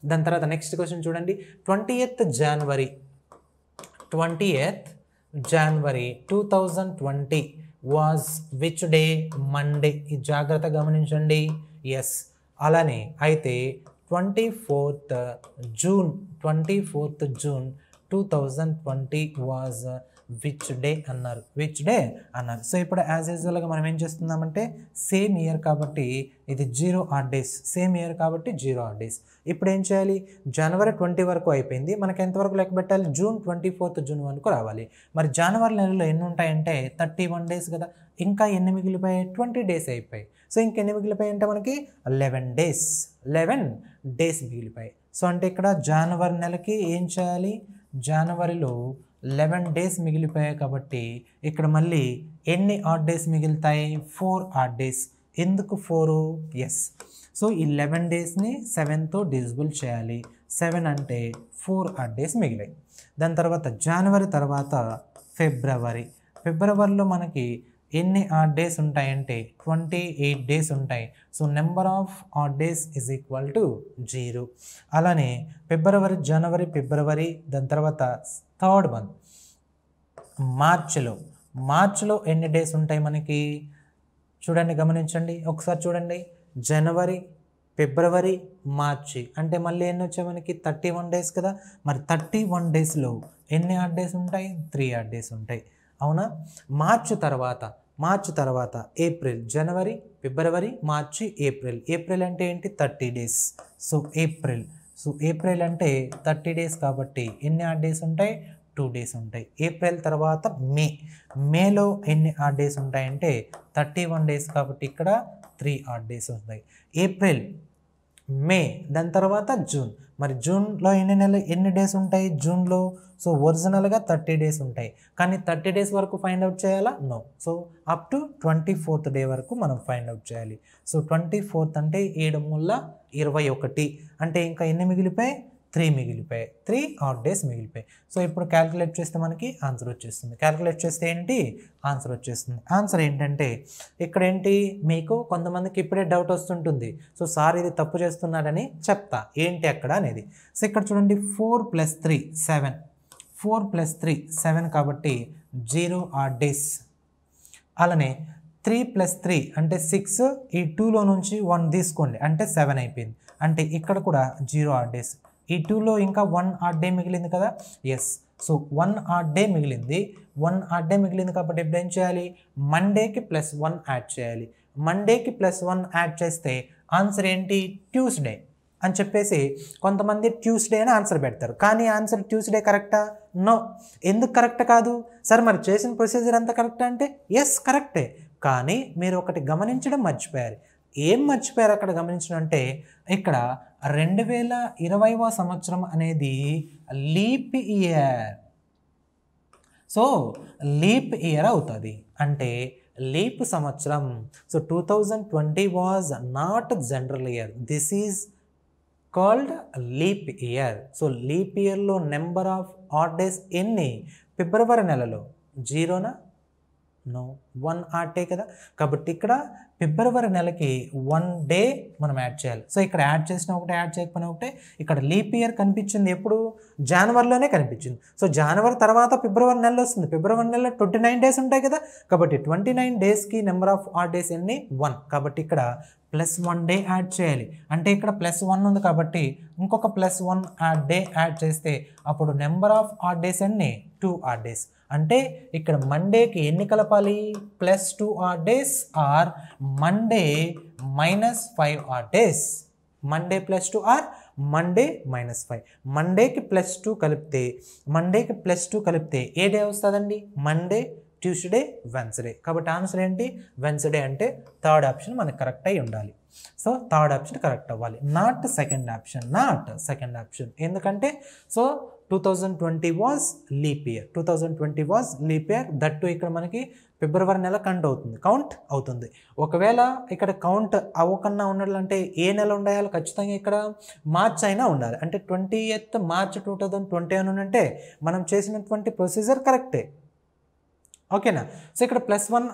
దాని తర్వాత నెక్స్ట్ క్వశ్చన్ చూడండి. 20th January 2020 was which day Monday. ఈ జాగ్రత్త గమనించండి. ఎస్. అలానే అయితే 24th June 2020 was which day అన్నారు. సో ఇప్పుడు యాజ్ యూజువల్గా మనం ఏం చేస్తున్నామంటే సేమ్ ఇయర్ కాబట్టి ఇది 0 ఆడ్ డేస్, సేమ్ ఇయర్ కాబట్టి 0 ఆడ్ డేస్. ఇప్పుడు ఏం చేయాలి జనవరి 20 వరకు అయిపోయింది, మనకి ఎంతవరకు లెక్క పెట్టాలి June 24th వరకు రావాలి. మరి జనవరి నెలలో ఎన్ని ఉంటాయంటే 31 డేస్ కదా, ఇంకా ఎన్ని మిగిలిపోయాయి 20 డేస్ అయిపోయాయి. సో ఇంకెన్ని మిగిలిపోయాయి అంటే మనకి 11 డేస్ మిగిలిపోయాయి. సో అంటే ఇక్కడ జనవరి నెలకి ఏం చేయాలి జనవరిలో 11 డేస్ మిగిలిపోయాయి కాబట్టి ఇక్కడ మళ్ళీ ఎన్ని ఆడ్ డేస్ మిగులుతాయి 4 ఆడ్ డేస్. ఎందుకు 4? ఎస్. సో ఈ 11 డేస్ని 7తో డివిజిబుల్ చేయాలి. 7 అంటే 4 ఆడ్ డేస్ మిగిలాయి. దాని తర్వాత జనవరి తర్వాత ఫిబ్రవరిలో మనకి ఎన్ని ఆడ్ డేస్ ఉంటాయంటే 28 డేస్ ఉంటాయి. So number of odd days is equal to 0. అలానే జనవరి ఫిబ్రవరి దాని తర్వాత థర్డ్ మంత్ మార్చ్లో ఎన్ని డేస్ ఉంటాయి మనకి చూడండి, గమనించండి ఒకసారి చూడండి. జనవరి ఫిబ్రవరి మార్చి అంటే మళ్ళీ ఎన్ని వచ్చాయి మనకి 31 డేస్ కదా. మరి 31 డేస్లో ఎన్ని ఆడ్ డేస్ ఉంటాయి 3 ఆడ్ డేస్ ఉంటాయి. అవునా. మార్చి తర్వాత ఏప్రిల్, జనవరి ఫిబ్రవరి మార్చి ఏప్రిల్ అంటే ఏంటి 30 డేస్. సో ఏప్రిల్ అంటే 30 డేస్ కాబట్టి ఎన్ని ఆడ్ డేస్ ఉంటాయి 2 డేస్ ఉంటాయి. ఏప్రిల్ తర్వాత మేలో ఎన్ని ఆడ్ డేస్ ఉంటాయంటే 31 డేస్ కాబట్టి ఇక్కడ 3 ఆడ్ డేస్ ఉంటాయి. ఏప్రిల్, మే, దాని తర్వాత జూన్. మరి జూన్లో ఎన్ని డేస్ ఉంటాయి జూన్లో? సో ఒరిజినల్గా 30 డేస్ ఉంటాయి, కానీ 30 డేస్ వరకు ఫైండ్ అవుట్ చేయాలా? No. So up to 24th day వరకు మనం ఫైండ్ అవుట్ చేయాలి. సో 24th అంటే 7 × 21 అంటే ఇంకా ఎన్ని మిగిలిపోయాయి 3 మిగిలిపోయాయి. 3 ఆడ్ డేస్ మిగిలిపోయాయి. సో ఇప్పుడు క్యాలిక్యులేట్ చేస్తే మనకి ఆన్సర్ వచ్చేస్తుంది. క్యాలిక్యులేట్ చేస్తే ఏంటి ఆన్సర్ వచ్చేస్తుంది. ఆన్సర్ ఏంటంటే ఇక్కడ ఏంటి మీకు కొంతమందికి ఇప్పుడే డౌట్ వస్తుంటుంది. సో సార్ ఇది తప్పు చేస్తున్నాడని చెప్తా ఏంటి అక్కడ అనేది. సో ఇక్కడ చూడండి 4 + 3 7 కాబట్టి 0 ఆడ్ డేస్. అలానే 3 + 3 అంటే 6, ఈ 2లో నుంచి 1 తీసుకోండి అంటే 7 అయిపోయింది. అంటే ఇక్కడ కూడా 0 ఆడ్ డేస్. ఈ 2లో ఇంకా 1 ఆడ్ డే మిగిలింది కదా, ఎస్. సో 1 ఆడ్ డే మిగిలింది. 1 ఆడ్ డే మిగిలింది కాబట్టి ఇప్పుడు ఏం చేయాలి, మండేకి +1 యాడ్ చేయాలి. మండేకి +1 యాడ్ చేస్తే ఆన్సర్ ఏంటి, ట్యూస్డే అని చెప్పేసి కొంతమంది ట్యూస్డే అని ఆన్సర్ పెడతారు. కానీ ఆన్సర్ ట్యూస్డే కరెక్టా? నో. ఎందుకు కరెక్ట్ కాదు సార్, మరి చేసిన ప్రొసీజర్ అంతా కరెక్టా అంటే ఎస్ కరెక్టే. కానీ మీరు ఒకటి గమనించడం మర్చిపోయారు. ఏం మర్చిపోయారు అక్కడ గమనించడం అంటే, ఇక్కడ 2020వ సంవత్సరం అనేది leap year. So leap year అవుతుంది అంటే లీప్ సంవత్సరం. So 2020 was not general year, this is called leap year. So leap ఇయర్లో నెంబర్ ఆఫ్ ఆడ్ డేస్ ఎన్ని, ఫిబ్రవరి నెలలో 0నా? నో, 1 ఆడ్ డే కదా. కాబట్టి ఇక్కడ ఫిబ్రవరి నెలకి 1 డే మనం యాడ్ చేయాలి. సో ఇక్కడ యాడ్ చేసిన ఒకటే, యాడ్ చేయకపోయినా ఒకటే. ఇక్కడ లీప్ ఇయర్ కనిపించింది ఎప్పుడు, జనవరిలోనే కనిపించింది. సో జనవరి తర్వాత ఫిబ్రవరి నెలలో వస్తుంది. ఫిబ్రవరి నెలలో 29 డేస్ ఉంటాయి కదా. కాబట్టి 29 డేస్కి నెంబర్ ఆఫ్ ఆడ్ డేస్ ఎన్ని, 1. కాబట్టి ఇక్కడ +1 డే యాడ్ చేయాలి. అంటే ఇక్కడ +1 ఉంది కాబట్టి ఇంకొక +1 డే యాడ్ చేస్తే అప్పుడు నెంబర్ ఆఫ్ ఆడ్ డేస్ ఎన్ని, 2 ఆడ్ డేస్. అంటే ఇక్కడ మండేకి ఎన్ని కలపాలి, +2 odd days or Monday -5 odd days. Monday +2 or Monday -5. మండేకి +2 కలిపితే, మండేకి +2 కలిపితే ఏ డే వస్తుందండి, మండే, ట్యూస్డే, వెన్స్డే. కాబట్టి ఆన్సర్ ఏంటి, వెన్స్డే. అంటే థర్డ్ ఆప్షన్ మనకు కరెక్ట్ అయి ఉండాలి. సో థర్డ్ ఆప్షన్ కరెక్ట్ అవ్వాలి, not second option, not second option. ఎందుకంటే so 2020 was leap year, 2020 was leap year. That ఇక్కడ మనకి ఫిబ్రవరి నెల కౌంట్ అవుతుంది. ఒకవేళ ఇక్కడ కౌంట్ అవ్వకన్నా ఉండాలంటే ఏ నెల ఉండాలి, ఖచ్చితంగా ఇక్కడ మార్చ్ అయినా ఉండాలి. అంటే 20th మార్చ్ 2020 అని అంటే మనం చేసినటువంటి ప్రొసీజర్ కరెక్టే, ఓకేనా. సో ఇక్కడ +1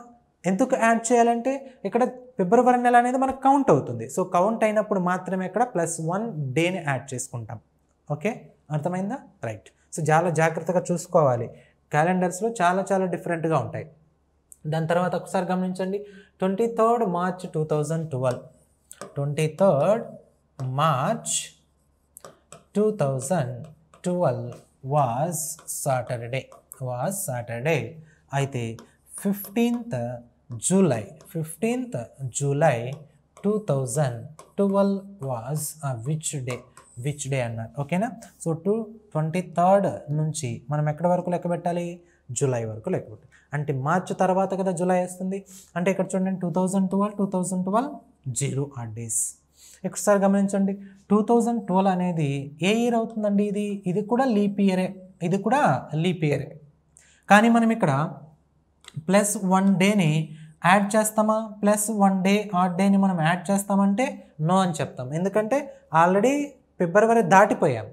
ఎందుకు యాడ్ చేయాలంటే ఇక్కడ ఫిబ్రవరి నెల అనేది మనకు కౌంట్ అవుతుంది. సో కౌంట్ అయినప్పుడు మాత్రమే ఇక్కడ +1 డేని యాడ్ చేసుకుంటాం. ఓకే, అర్థమైందా? రైట్. సో చాలా జాగ్రత్తగా చూసుకోవాలి, క్యాలెండర్స్లో చాలా డిఫరెంట్గా ఉంటాయి. దాని తర్వాత ఒకసారి గమనించండి, 23rd March 2012, 23rd March 2012 was Saturday. అయితే 15th July 2012 was which day అన్నారు, ఓకేనా. సో 23rd నుంచి మనం ఎక్కడి వరకు లెక్క పెట్టాలి, జూలై వరకు లెక్క పెట్టాలి. అంటే మార్చ్ తర్వాత కదా జూలై వస్తుంది. అంటే ఇక్కడ చూడండి 2012 0 ఆడ్ డేస్. ఒకసారి గమనించండి, 2012 అనేది ఏ ఇయర్ అవుతుందండి, ఇది కూడా లీప్ ఇయరే. కానీ మనం ఇక్కడ +1 డేని యాడ్ చేస్తామా, +1 డే ఆడ్ డేని మనం యాడ్ చేస్తామంటే నో అని చెప్తాం. ఎందుకంటే ఆల్రెడీ ఫిబ్రవరి దాటిపోయాం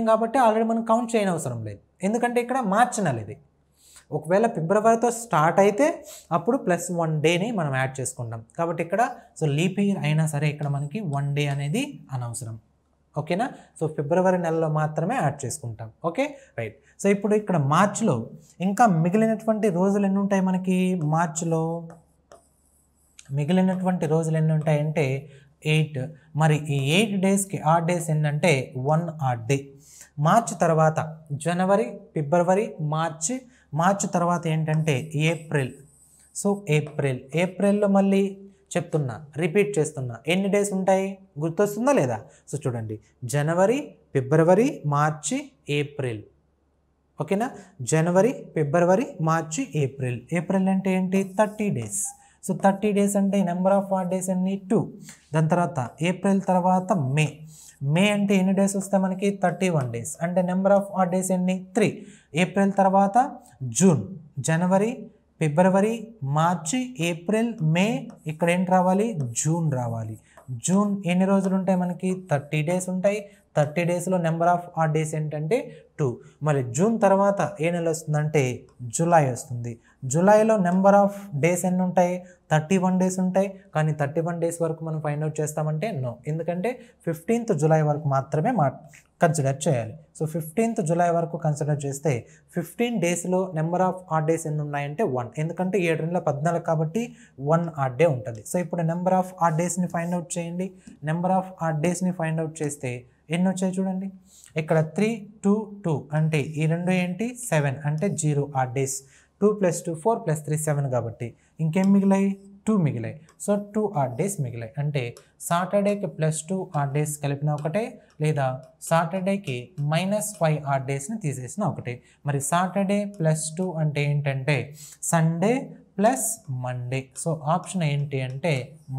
కాబట్టి ఆల్రెడీ మనం కౌంట్ చేయని అవసరం లేదు. ఎందుకంటే ఇక్కడ మార్చి నెల ఇది. ఒకవేళ ఫిబ్రవరితో స్టార్ట్ అయితే అప్పుడు +1 డేని మనం యాడ్ చేసుకుంటాం. కాబట్టి ఇక్కడ సో లీప్ ఇయర్ అయినా సరే ఇక్కడ మనకి 1 డే అనేది అనవసరం, ఓకేనా. సో ఫిబ్రవరి నెలలో మాత్రమే యాడ్ చేసుకుంటాం. Okay, right. సో ఇప్పుడు ఇక్కడ మార్చ్లో ఇంకా మిగిలినటువంటి రోజులు ఎన్ని ఉంటాయి మనకి, మార్చ్లో మిగిలినటువంటి రోజులు ఎన్ని ఉంటాయంటే 8. మరి ఈ 8 డేస్కి ఆడ్ డేస్ ఏంటంటే 1 ఆడ్ డే. మార్చ్ తర్వాత జనవరి, ఫిబ్రవరి, మార్చ్ తర్వాత ఏంటంటే ఏప్రిల్. సో ఏప్రిల్లో మళ్ళీ రిపీట్ చేస్తున్నా, ఎన్ని డేస్ ఉంటాయి గుర్తొస్తుందా లేదా. సో చూడండి, జనవరి, ఫిబ్రవరి, మార్చి, ఏప్రిల్, ఓకేనా. జనవరి, ఫిబ్రవరి, మార్చి, ఏప్రిల్ అంటే ఏంటి, 30 డేస్. సో 30 డేస్ అంటే నెంబర్ ఆఫ్ ఆడ్ డేస్ అన్ని 2. దాని తర్వాత ఏప్రిల్ తర్వాత మే అంటే ఎన్ని డేస్ వస్తాయి మనకి, 31 డేస్. అంటే నెంబర్ ఆఫ్ ఆడ్ డేస్ ఎన్ని, 3. ఏప్రిల్ తర్వాత జూన్, జనవరి, ఫిబ్రవరి, మార్చి, ఏప్రిల్, మే. ఇక్కడ ఏంటి రావాలి, జూన్ రావాలి. జూన్ ఎన్ని రోజులు ఉంటాయి మనకి 30 డేస్ ఉంటాయి. 30 డేస్లో నెంబర్ ఆఫ్ ఆడ్ డేస్ ఏంటంటే 2. మరి జూన్ తర్వాత ఏ నెల వస్తుందంటే జూలై వస్తుంది. జూలైలో నెంబర్ ఆఫ్ డేస్ ఎన్ని ఉంటాయి? 31 డేస్ ఉంటాయి. కానీ 31 డేస్ వరకు మనం ఫైండ్ అవుట్ చేస్తామంటే నో, ఎందుకంటే 15th జూలై వరకు మాత్రమే కన్సిడర్ చేయాలి. సో 15th జూలై వరకు కన్సిడర్ చేస్తే 15 డేస్లో నెంబర్ ఆఫ్ ఆడ్ డేస్ ఎన్ని ఉన్నాయంటే 1, ఎందుకంటే 7×14 కాబట్టి 1 ఆడ్ డే ఉంటుంది. సో ఇప్పుడు నెంబర్ ఆఫ్ ఆడ్ డేస్ని ఫైండ్ అవుట్ చేయండి. నెంబర్ ఆఫ్ ఆడ్ డేస్ని ఫైండ్ అవుట్ చేస్తే ఎన్ని వచ్చాయి చూడండి. ఇక్కడ 3, 2, 2 అంటే ఈ రెండు ఏంటి 7 అంటే 0 ఆడ్ డేస్. 2 + 2 4 + 3 7 కాబట్టి ఇంకేం మిగిలాయి? 2 మిగిలాయి. సో 2 ఆడ్ డేస్ మిగిలాయి. అంటే సాటర్డేకి +2 ఆడ్ డేస్ కలిపిన ఒకటే, లేదా సాటర్డేకి -5 ఆడ్ డేస్ని తీసేసిన ఒకటే. మరి సాటర్డే +2 అంటే ఏంటంటే Sunday plus Monday. So option ఏంటి అంటే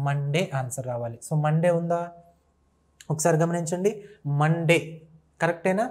మండే ఆన్సర్ రావాలి. సో మండే ఉందా? ఒకసారి గమనించండి, మండే కరెక్టేనా?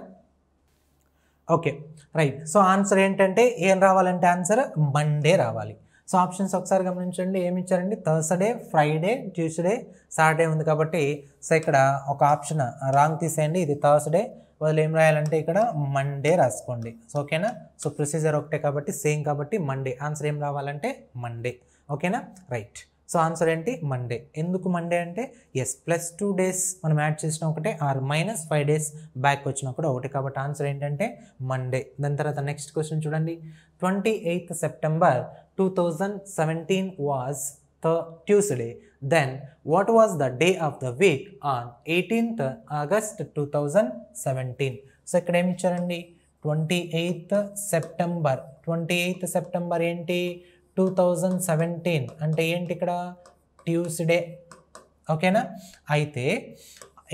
Okay right. సో ఆన్సర్ ఏంటంటే ఏం రావాలంటే ఆన్సర్ మండే రావాలి. సో ఆప్షన్స్ ఒకసారి గమనించండి, ఏమి ఇచ్చారండి? థర్స్డే, ఫ్రైడే, ట్యూస్డే, సాటర్డే ఉంది కాబట్టి సో ఇక్కడ ఒక ఆప్షన్ రాంగ్ తీసేయండి. ఇది థర్స్డే, వాళ్ళు ఏం రాయాలంటే ఇక్కడ మండే రాసుకోండి. సో ఓకేనా? సో ప్రొసీజర్ ఒకటే కాబట్టి సేమ్ కాబట్టి మండే ఆన్సర్ ఏం రావాలంటే మండే. ఓకేనా? రైట్. సో ఆన్సర్ ఏంటి? మండే. ఎందుకు మండే అంటే +2 డేస్ మనం యాడ్ చేసిన ఒకటే, ఆర్ -5 డేస్ బ్యాక్ వచ్చినా కూడా ఒకటి, కాబట్టి ఆన్సర్ ఏంటంటే మండే. దాని తర్వాత నెక్స్ట్ క్వశ్చన్ చూడండి. 28th September 2017 was the Tuesday. Then what was the day of the week on 18th August 2017? So ఇక్కడ ఏమి ఇచ్చారండి? 28th September. 28th September ఏంటి? 2017 అంటే ఏంటి ఇక్కడ? ట్యూస్డే. ఓకేనా? అయితే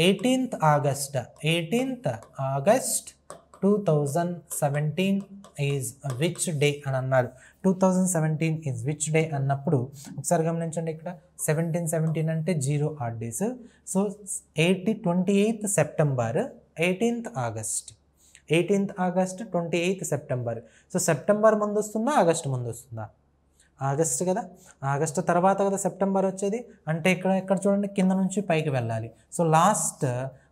18th August 2017 is which day అని అన్నారు. 2017 ఈజ్ విచ్ డే అన్నప్పుడు ఒకసారి గమనించండి, ఇక్కడ 17 అంటే 0 odd days. So 28th September 18th August 28th September. So September ముందు వస్తుందా ఆగస్ట్ ముందు వస్తుందా? ఆగస్ట్ కదా. ఆగస్ట్ తర్వాత కదా సెప్టెంబర్ వచ్చేది. అంటే ఇక్కడ చూడండి, కింద నుంచి పైకి వెళ్ళాలి. సో లాస్ట్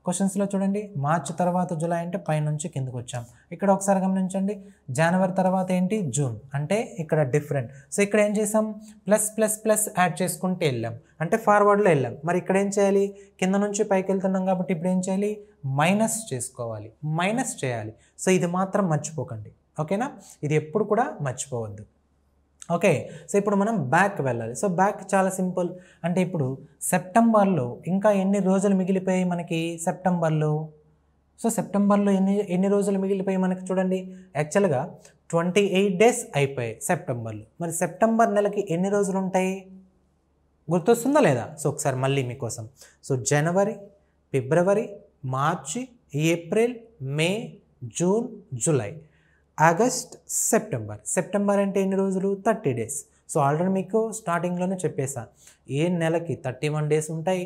క్వశ్చన్స్లో చూడండి, మార్చ్ తర్వాత జూలై అంటే పై నుంచి కిందకు వచ్చాం. ఇక్కడ ఒకసారి గమనించండి, జనవరి తర్వాత ఏంటి? జూన్. అంటే ఇక్కడ డిఫరెంట్. సో ఇక్కడ ఏం చేసాం? ప్లస్ యాడ్ చేసుకుంటూ వెళ్ళాం, అంటే ఫార్వర్డ్లో వెళ్ళాం. మరి ఇక్కడ ఏం చేయాలి? కింద నుంచి పైకి వెళ్తున్నాం కాబట్టి ఇప్పుడు ఏం చేయాలి? మైనస్ చేసుకోవాలి, మైనస్ చేయాలి. సో ఇది మాత్రం మర్చిపోకండి. ఓకేనా? ఇది ఎప్పుడు కూడా మర్చిపోవద్దు. ఓకే. సో ఇప్పుడు మనం బ్యాక్ వెళ్ళాలి. సో బ్యాక్ చాలా సింపుల్. అంటే ఇప్పుడు సెప్టెంబర్లో ఇంకా ఎన్ని రోజులు మిగిలిపోయాయి మనకి? సెప్టెంబర్లో ఎన్ని రోజులు మిగిలిపోయాయి మనకి? చూడండి, యాక్చువల్గా 28 డేస్ అయిపోయాయి సెప్టెంబర్లో. మరి సెప్టెంబర్ నెలకి ఎన్ని రోజులు ఉంటాయి? గుర్తొస్తుందా లేదా? సో ఒకసారి మళ్ళీ మీకోసం. సో జనవరి, ఫిబ్రవరి, మార్చి, April, May, June, July, August, September అంటే ఎన్ని రోజులు? 30 డేస్. సో ఆల్రెడీ మీకు స్టార్టింగ్లోనే చెప్పేసా, ఏ నెలకి 31 డేస్ ఉంటాయి,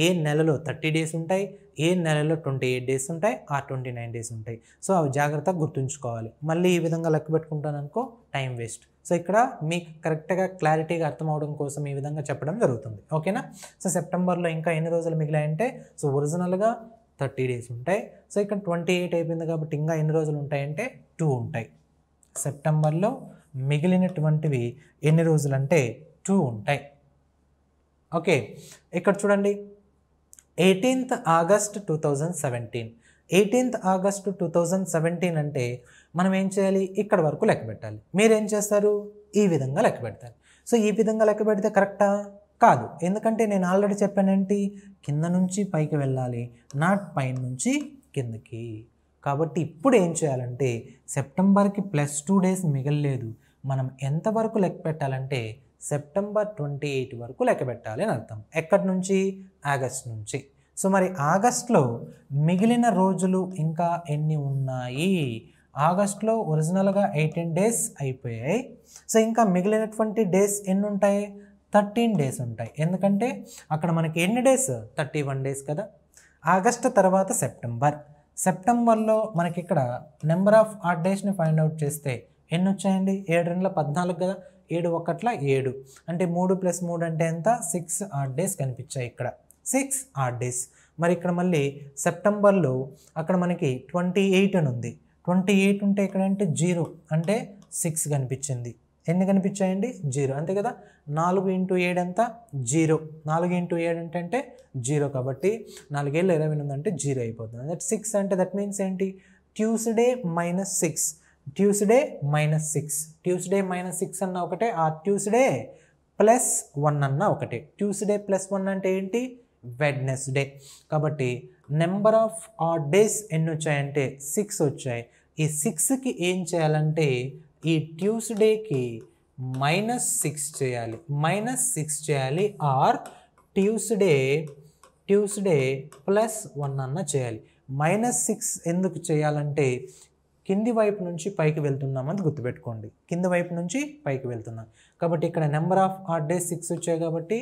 ఏ నెలలో 30 డేస్ ఉంటాయి, ఏ నెలలో 28 డేస్ ఉంటాయి, ఆ 29 డేస్ ఉంటాయి. సో అవి జాగ్రత్తగా గుర్తుంచుకోవాలి. మళ్ళీ ఈ విధంగా లెక్క పెట్టుకుంటాను అనుకో, టైం వేస్ట్. సో ఇక్కడ మీకు కరెక్ట్గా క్లారిటీగా అర్థం అవడం కోసం ఈ విధంగా చెప్పడం జరుగుతుంది. ఓకేనా? సో సెప్టెంబర్లో ఇంకా ఎన్ని రోజులు మిగిలాయంటే, సో ఒరిజినల్గా 30 డేస్ ఉంటాయి. సో ఇక్కడ 28 అయిపోయింది కాబట్టి ఇంకా ఎన్ని రోజులు ఉంటాయంటే 2 ఉంటాయి. సెప్టెంబర్లో మిగిలినటువంటివి ఎన్ని రోజులు అంటే 2 ఉంటాయి. ఓకే. ఇక్కడ చూడండి, 18th August 2017. 18th August 2017 అంటే మనం ఏం చేయాలి? ఇక్కడ వరకు లెక్క పెట్టాలి. మీరేం చేస్తారు? ఈ విధంగా లెక్క పెడతారు. సో ఈ విధంగా లెక్క పెడితే కరెక్టా? కాదు. ఎందుకంటే నేను ఆల్రెడీ చెప్పానేంటి, కింద నుంచి పైకి వెళ్ళాలి, నాట్ పైన నుంచి కిందకి. కాబట్టి ఇప్పుడు ఏం చేయాలంటే సెప్టెంబర్కి +2 డేస్ మిగలలేదు. మనం ఎంతవరకు లెక్క పెట్టాలంటే సెప్టెంబర్ 28 వరకు లెక్క పెట్టాలి అని అర్థం. ఎక్కడి నుంచి? ఆగస్ట్ నుంచి. సో మరి ఆగస్ట్లో మిగిలిన రోజులు ఇంకా ఎన్ని ఉన్నాయి? ఆగస్ట్లో ఒరిజినల్గా 18 డేస్ అయిపోయాయి. సో ఇంకా మిగిలినటువంటి డేస్ ఎన్ని ఉంటాయి? 13 డేస్ ఉంటాయి. ఎందుకంటే అక్కడ మనకి ఎన్ని డేస్? 31 డేస్ కదా. ఆగస్ట్ తర్వాత సెప్టెంబర్లో మనకి ఇక్కడ నెంబర్ ఆఫ్ ఆడ్ డేస్ని ఫైండ్ అవుట్ చేస్తే ఎన్ని వచ్చాయండి? 7 14 కదా, 7 1 7 అంటే 3 + 3 అంటే ఎంత? 6 ఆడ్ డేస్ కనిపించాయి ఇక్కడ. 6 ఆడ్ డేస్. మరి ఇక్కడ మళ్ళీ సెప్టెంబర్లో అక్కడ మనకి 28 అని ఉంది. 28 ఉంటే ఇక్కడ అంటే 0 అంటే 6 కనిపించింది. ఎన్ని కనిపించాయండి? 0 అంతే కదా. 4 × 7 అంతా 0. 4 × 7 అంటే 0 కాబట్టి 4 ఏళ్ళు 28 అంటే 0 అయిపోతుంది. దట్ 6 అంటే దట్ మీన్స్ ఏంటి? ట్యూస్డే -6. ట్యూస్డే -6. ట్యూస్డే -6 అన్న ఒకటే, ఆ ట్యూస్డే +1 అన్న ఒకటే. ట్యూస్డే +1 అంటే ఏంటి? వెడ్నెస్డే. కాబట్టి నెంబర్ ఆఫ్ ఆడ్ డేస్ ఎన్ని వచ్చాయంటే 6 వచ్చాయి. ఈ 6కి ఏం చేయాలంటే ఈ ట్యూస్డేకి -6 చేయాలి. -6 చేయాలి ఆర్ ట్యూస్డే +1 అన్న చేయాలి. -6 ఎందుకు చేయాలంటే కింది వైపు నుంచి పైకి వెళ్తున్నామని గుర్తుపెట్టుకోండి. కింది వైపు నుంచి పైకి వెళ్తున్నాం కాబట్టి ఇక్కడ నెంబర్ ఆఫ్ ఆడ్ డేస్ 6 వచ్చాయి కాబట్టి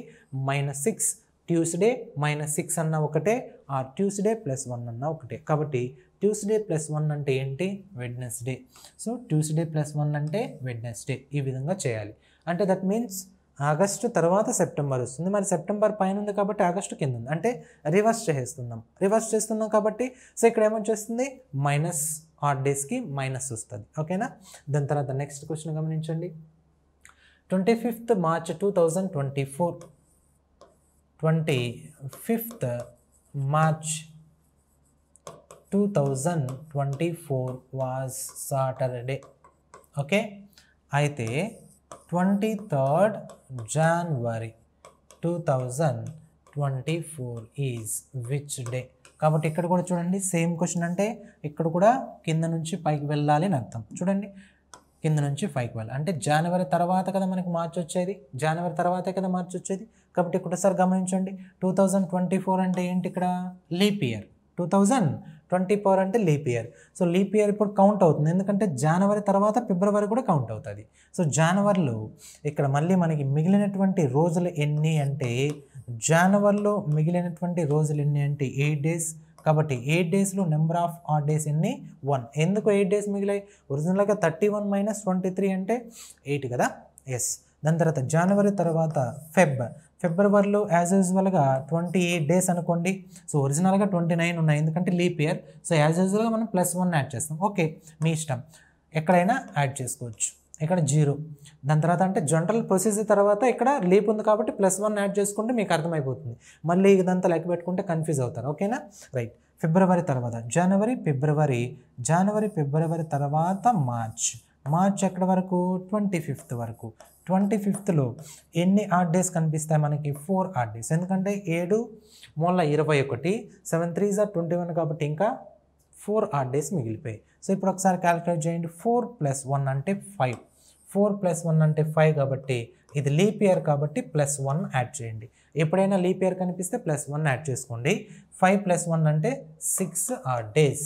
-6. ట్యూస్డే -6 అన్న ఒకటే, ఆ ట్యూస్డే +1 అన్న ఒకటే. కాబట్టి ట్యూస్డే +1 అంటే ఏంటి? వెడ్నెస్డే. సో ట్యూస్డే +1 అంటే వెడ్నెస్డే. ఈ విధంగా చేయాలి. అంటే దట్ మీన్స్ ఆగస్టు తర్వాత సెప్టెంబర్ వస్తుంది. మరి సెప్టెంబర్ పైన ఉంది కాబట్టి ఆగస్టు కింద ఉంది. అంటే రివర్స్ చేస్తున్నాం కాబట్టి సో ఇక్కడ ఏమొచ్చేస్తుంది? మైనస్ ఆడ్ డేస్కి మైనస్ వస్తుంది. ఓకేనా. దాని తర్వాత నెక్స్ట్ క్వశ్చన్ గమనించండి. 25th March 2024. 25th March 2024 was Saturday. Okay. అయితే 23rd January 2024 is which day? కాబట్టి ఇక్కడ కూడా చూడండి సేమ్ క్వశ్చన్. అంటే ఇక్కడ కూడా కింద నుంచి పైకి వెళ్ళాలి అని అర్థం. చూడండి కింద నుంచి పైకి వెళ్ళాలి అంటే జనవరి తర్వాత కదా మనకి మార్చి వచ్చేది. జనవరి తర్వాతే కదా మార్చి వచ్చేది. కాబట్టి ఒకసారి గమనించండి 2024 అంటే ఏంటి? ఇక్కడ లీప్ ఇయర్. 2024 అంటే leap year. So leap year ఇప్పుడు కౌంట్ అవుతుంది ఎందుకంటే జనవరి తర్వాత ఫిబ్రవరి కూడా కౌంట్ అవుతుంది. సో జనవరిలో ఇక్కడ మళ్ళీ మనకి మిగిలినటువంటి రోజులు ఎన్ని అంటే జనవరిలో మిగిలినటువంటి రోజులు ఎన్ని అంటే 8 డేస్. కాబట్టి 8 డేస్లో నెంబర్ ఆఫ్ ఆడ్ డేస్ ఎన్ని? 1. ఎందుకు 8 డేస్ మిగిలాయి? ఒరిజినల్గా 31 - 23 అంటే 8 కదా. ఎస్. దాని తర్వాత జనవరి తర్వాత ఫిబ్రవరిలో యాజ్ యూజువల్గా 28 డేస్ అనుకోండి. సో ఒరిజినల్గా 29 ఉన్నాయి ఎందుకంటే లీప్ ఇయర్. సో యాజ్ యూజువల్గా మనం +1 యాడ్ చేస్తాం. ఓకే మీ ఇష్టం, ఎక్కడైనా యాడ్ చేసుకోవచ్చు. ఇక్కడ 0. దాని తర్వాత అంటే జనరల్ ప్రొసీజర్ తర్వాత ఇక్కడ లీప్ ఉంది కాబట్టి +1 యాడ్ చేసుకుంటే మీకు అర్థమైపోతుంది. మళ్ళీ ఇదంతా లెక్క పెట్టుకుంటే కన్ఫ్యూజ్ అవుతారు. ఓకేనా. రైట్. ఫిబ్రవరి తర్వాత జనవరి ఫిబ్రవరి తర్వాత మార్చ్ ఎక్కడ వరకు? 25th వరకు. 25thలో ఎన్ని ఆడ్ డేస్ కనిపిస్తాయి మనకి? 4 ఆడ్ డేస్. ఎందుకంటే 7 మూల 21, 7 3s are 21 కాబట్టి ఇంకా 4 ఆడ్ డేస్ మిగిలిపోయాయి. సో ఇప్పుడు ఒకసారి క్యాలిక్యులేట్ చేయండి. 4 + 1 అంటే 5. 4 + 1 అంటే 5 కాబట్టి ఇది లీప్ ఇయర్ కాబట్టి +1 యాడ్ చేయండి. ఎప్పుడైనా లీప్ ఇయర్ కనిపిస్తే +1 యాడ్ చేసుకోండి. 5 + 1 అంటే 6 ఆడ్ డేస్.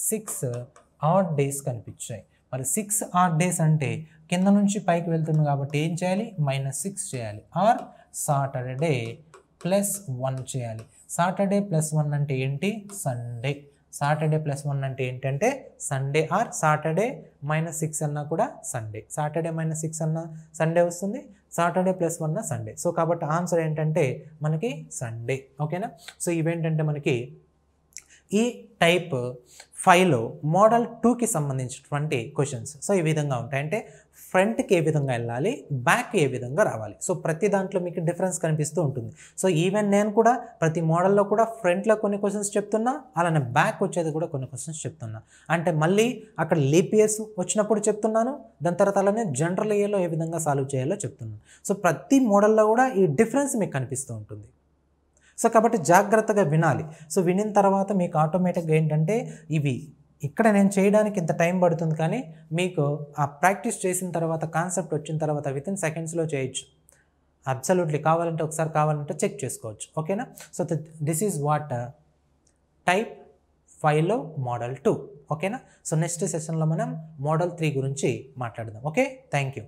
6 ఆడ్ డేస్ కనిపించాయి. మరి 6 ఆడ్ డేస్ అంటే కింద నుంచి పైకి వెళ్తుంది కాబట్టి ఏం చేయాలి? -6 చేయాలి ఆర్ సాటర్డే +1 చేయాలి. సాటర్డే +1 అంటే ఏంటి? సండే. సాటర్డే +1 అంటే ఏంటంటే సండే ఆర్ సాటర్డే -6 అన్నా కూడా సండే. సాటర్డే -6 అన్న సండే వస్తుంది, సాటర్డే +1 సండే. సో కాబట్టి ఆన్సర్ ఏంటంటే మనకి సండే. ఓకేనా. సో ఇవేంటంటే మనకి ఈ టైప్ 5లో మోడల్ 2కి సంబంధించినటువంటి క్వశ్చన్స్. సో ఈ విధంగా ఉంటాయి. అంటే ఫ్రంట్కి ఏ విధంగా వెళ్ళాలి, బ్యాక్ ఏ విధంగా రావాలి. సో ప్రతి దాంట్లో మీకు డిఫరెన్స్ కనిపిస్తూ ఉంటుంది. సో ఈవెన్ నేను కూడా ప్రతి మోడల్లో కూడా ఫ్రంట్లో కొన్ని క్వశ్చన్స్ చెప్తున్నా, అలానే బ్యాక్ వచ్చేది కూడా కొన్ని క్వశ్చన్స్ చెప్తున్నా. అంటే మళ్ళీ అక్కడ లీప్ ఇయర్స్ వచ్చినప్పుడు చెప్తున్నాను, దాని తర్వాత అలానే జనరల్ ఇయర్లో ఏ విధంగా సాల్వ్ చేయాలో చెప్తున్నాను. సో ప్రతి మోడల్లో కూడా ఈ డిఫరెన్స్ మీకు కనిపిస్తూ ఉంటుంది. సో కాబట్టి జాగ్రత్తగా వినాలి. సో వినిన తర్వాత మీకు ఆటోమేటిక్గా ఏంటంటే ఇవి ఇక్కడ నేను చేయడానికి ఇంత టైం పడుతుంది, కానీ మీకు ఆ ప్రాక్టీస్ చేసిన తర్వాత కాన్సెప్ట్ వచ్చిన తర్వాత వితిన్ సెకండ్స్లో చేయొచ్చు. అబ్సల్యూట్లీ కావాలంటే చెక్ చేసుకోవచ్చు. ఓకేనా. So this is what type 5లో మోడల్ 2. ఓకేనా. సో నెక్స్ట్ సెషన్లో మనం మోడల్ 3 గురించి మాట్లాడదాం. ఓకే. Thank you.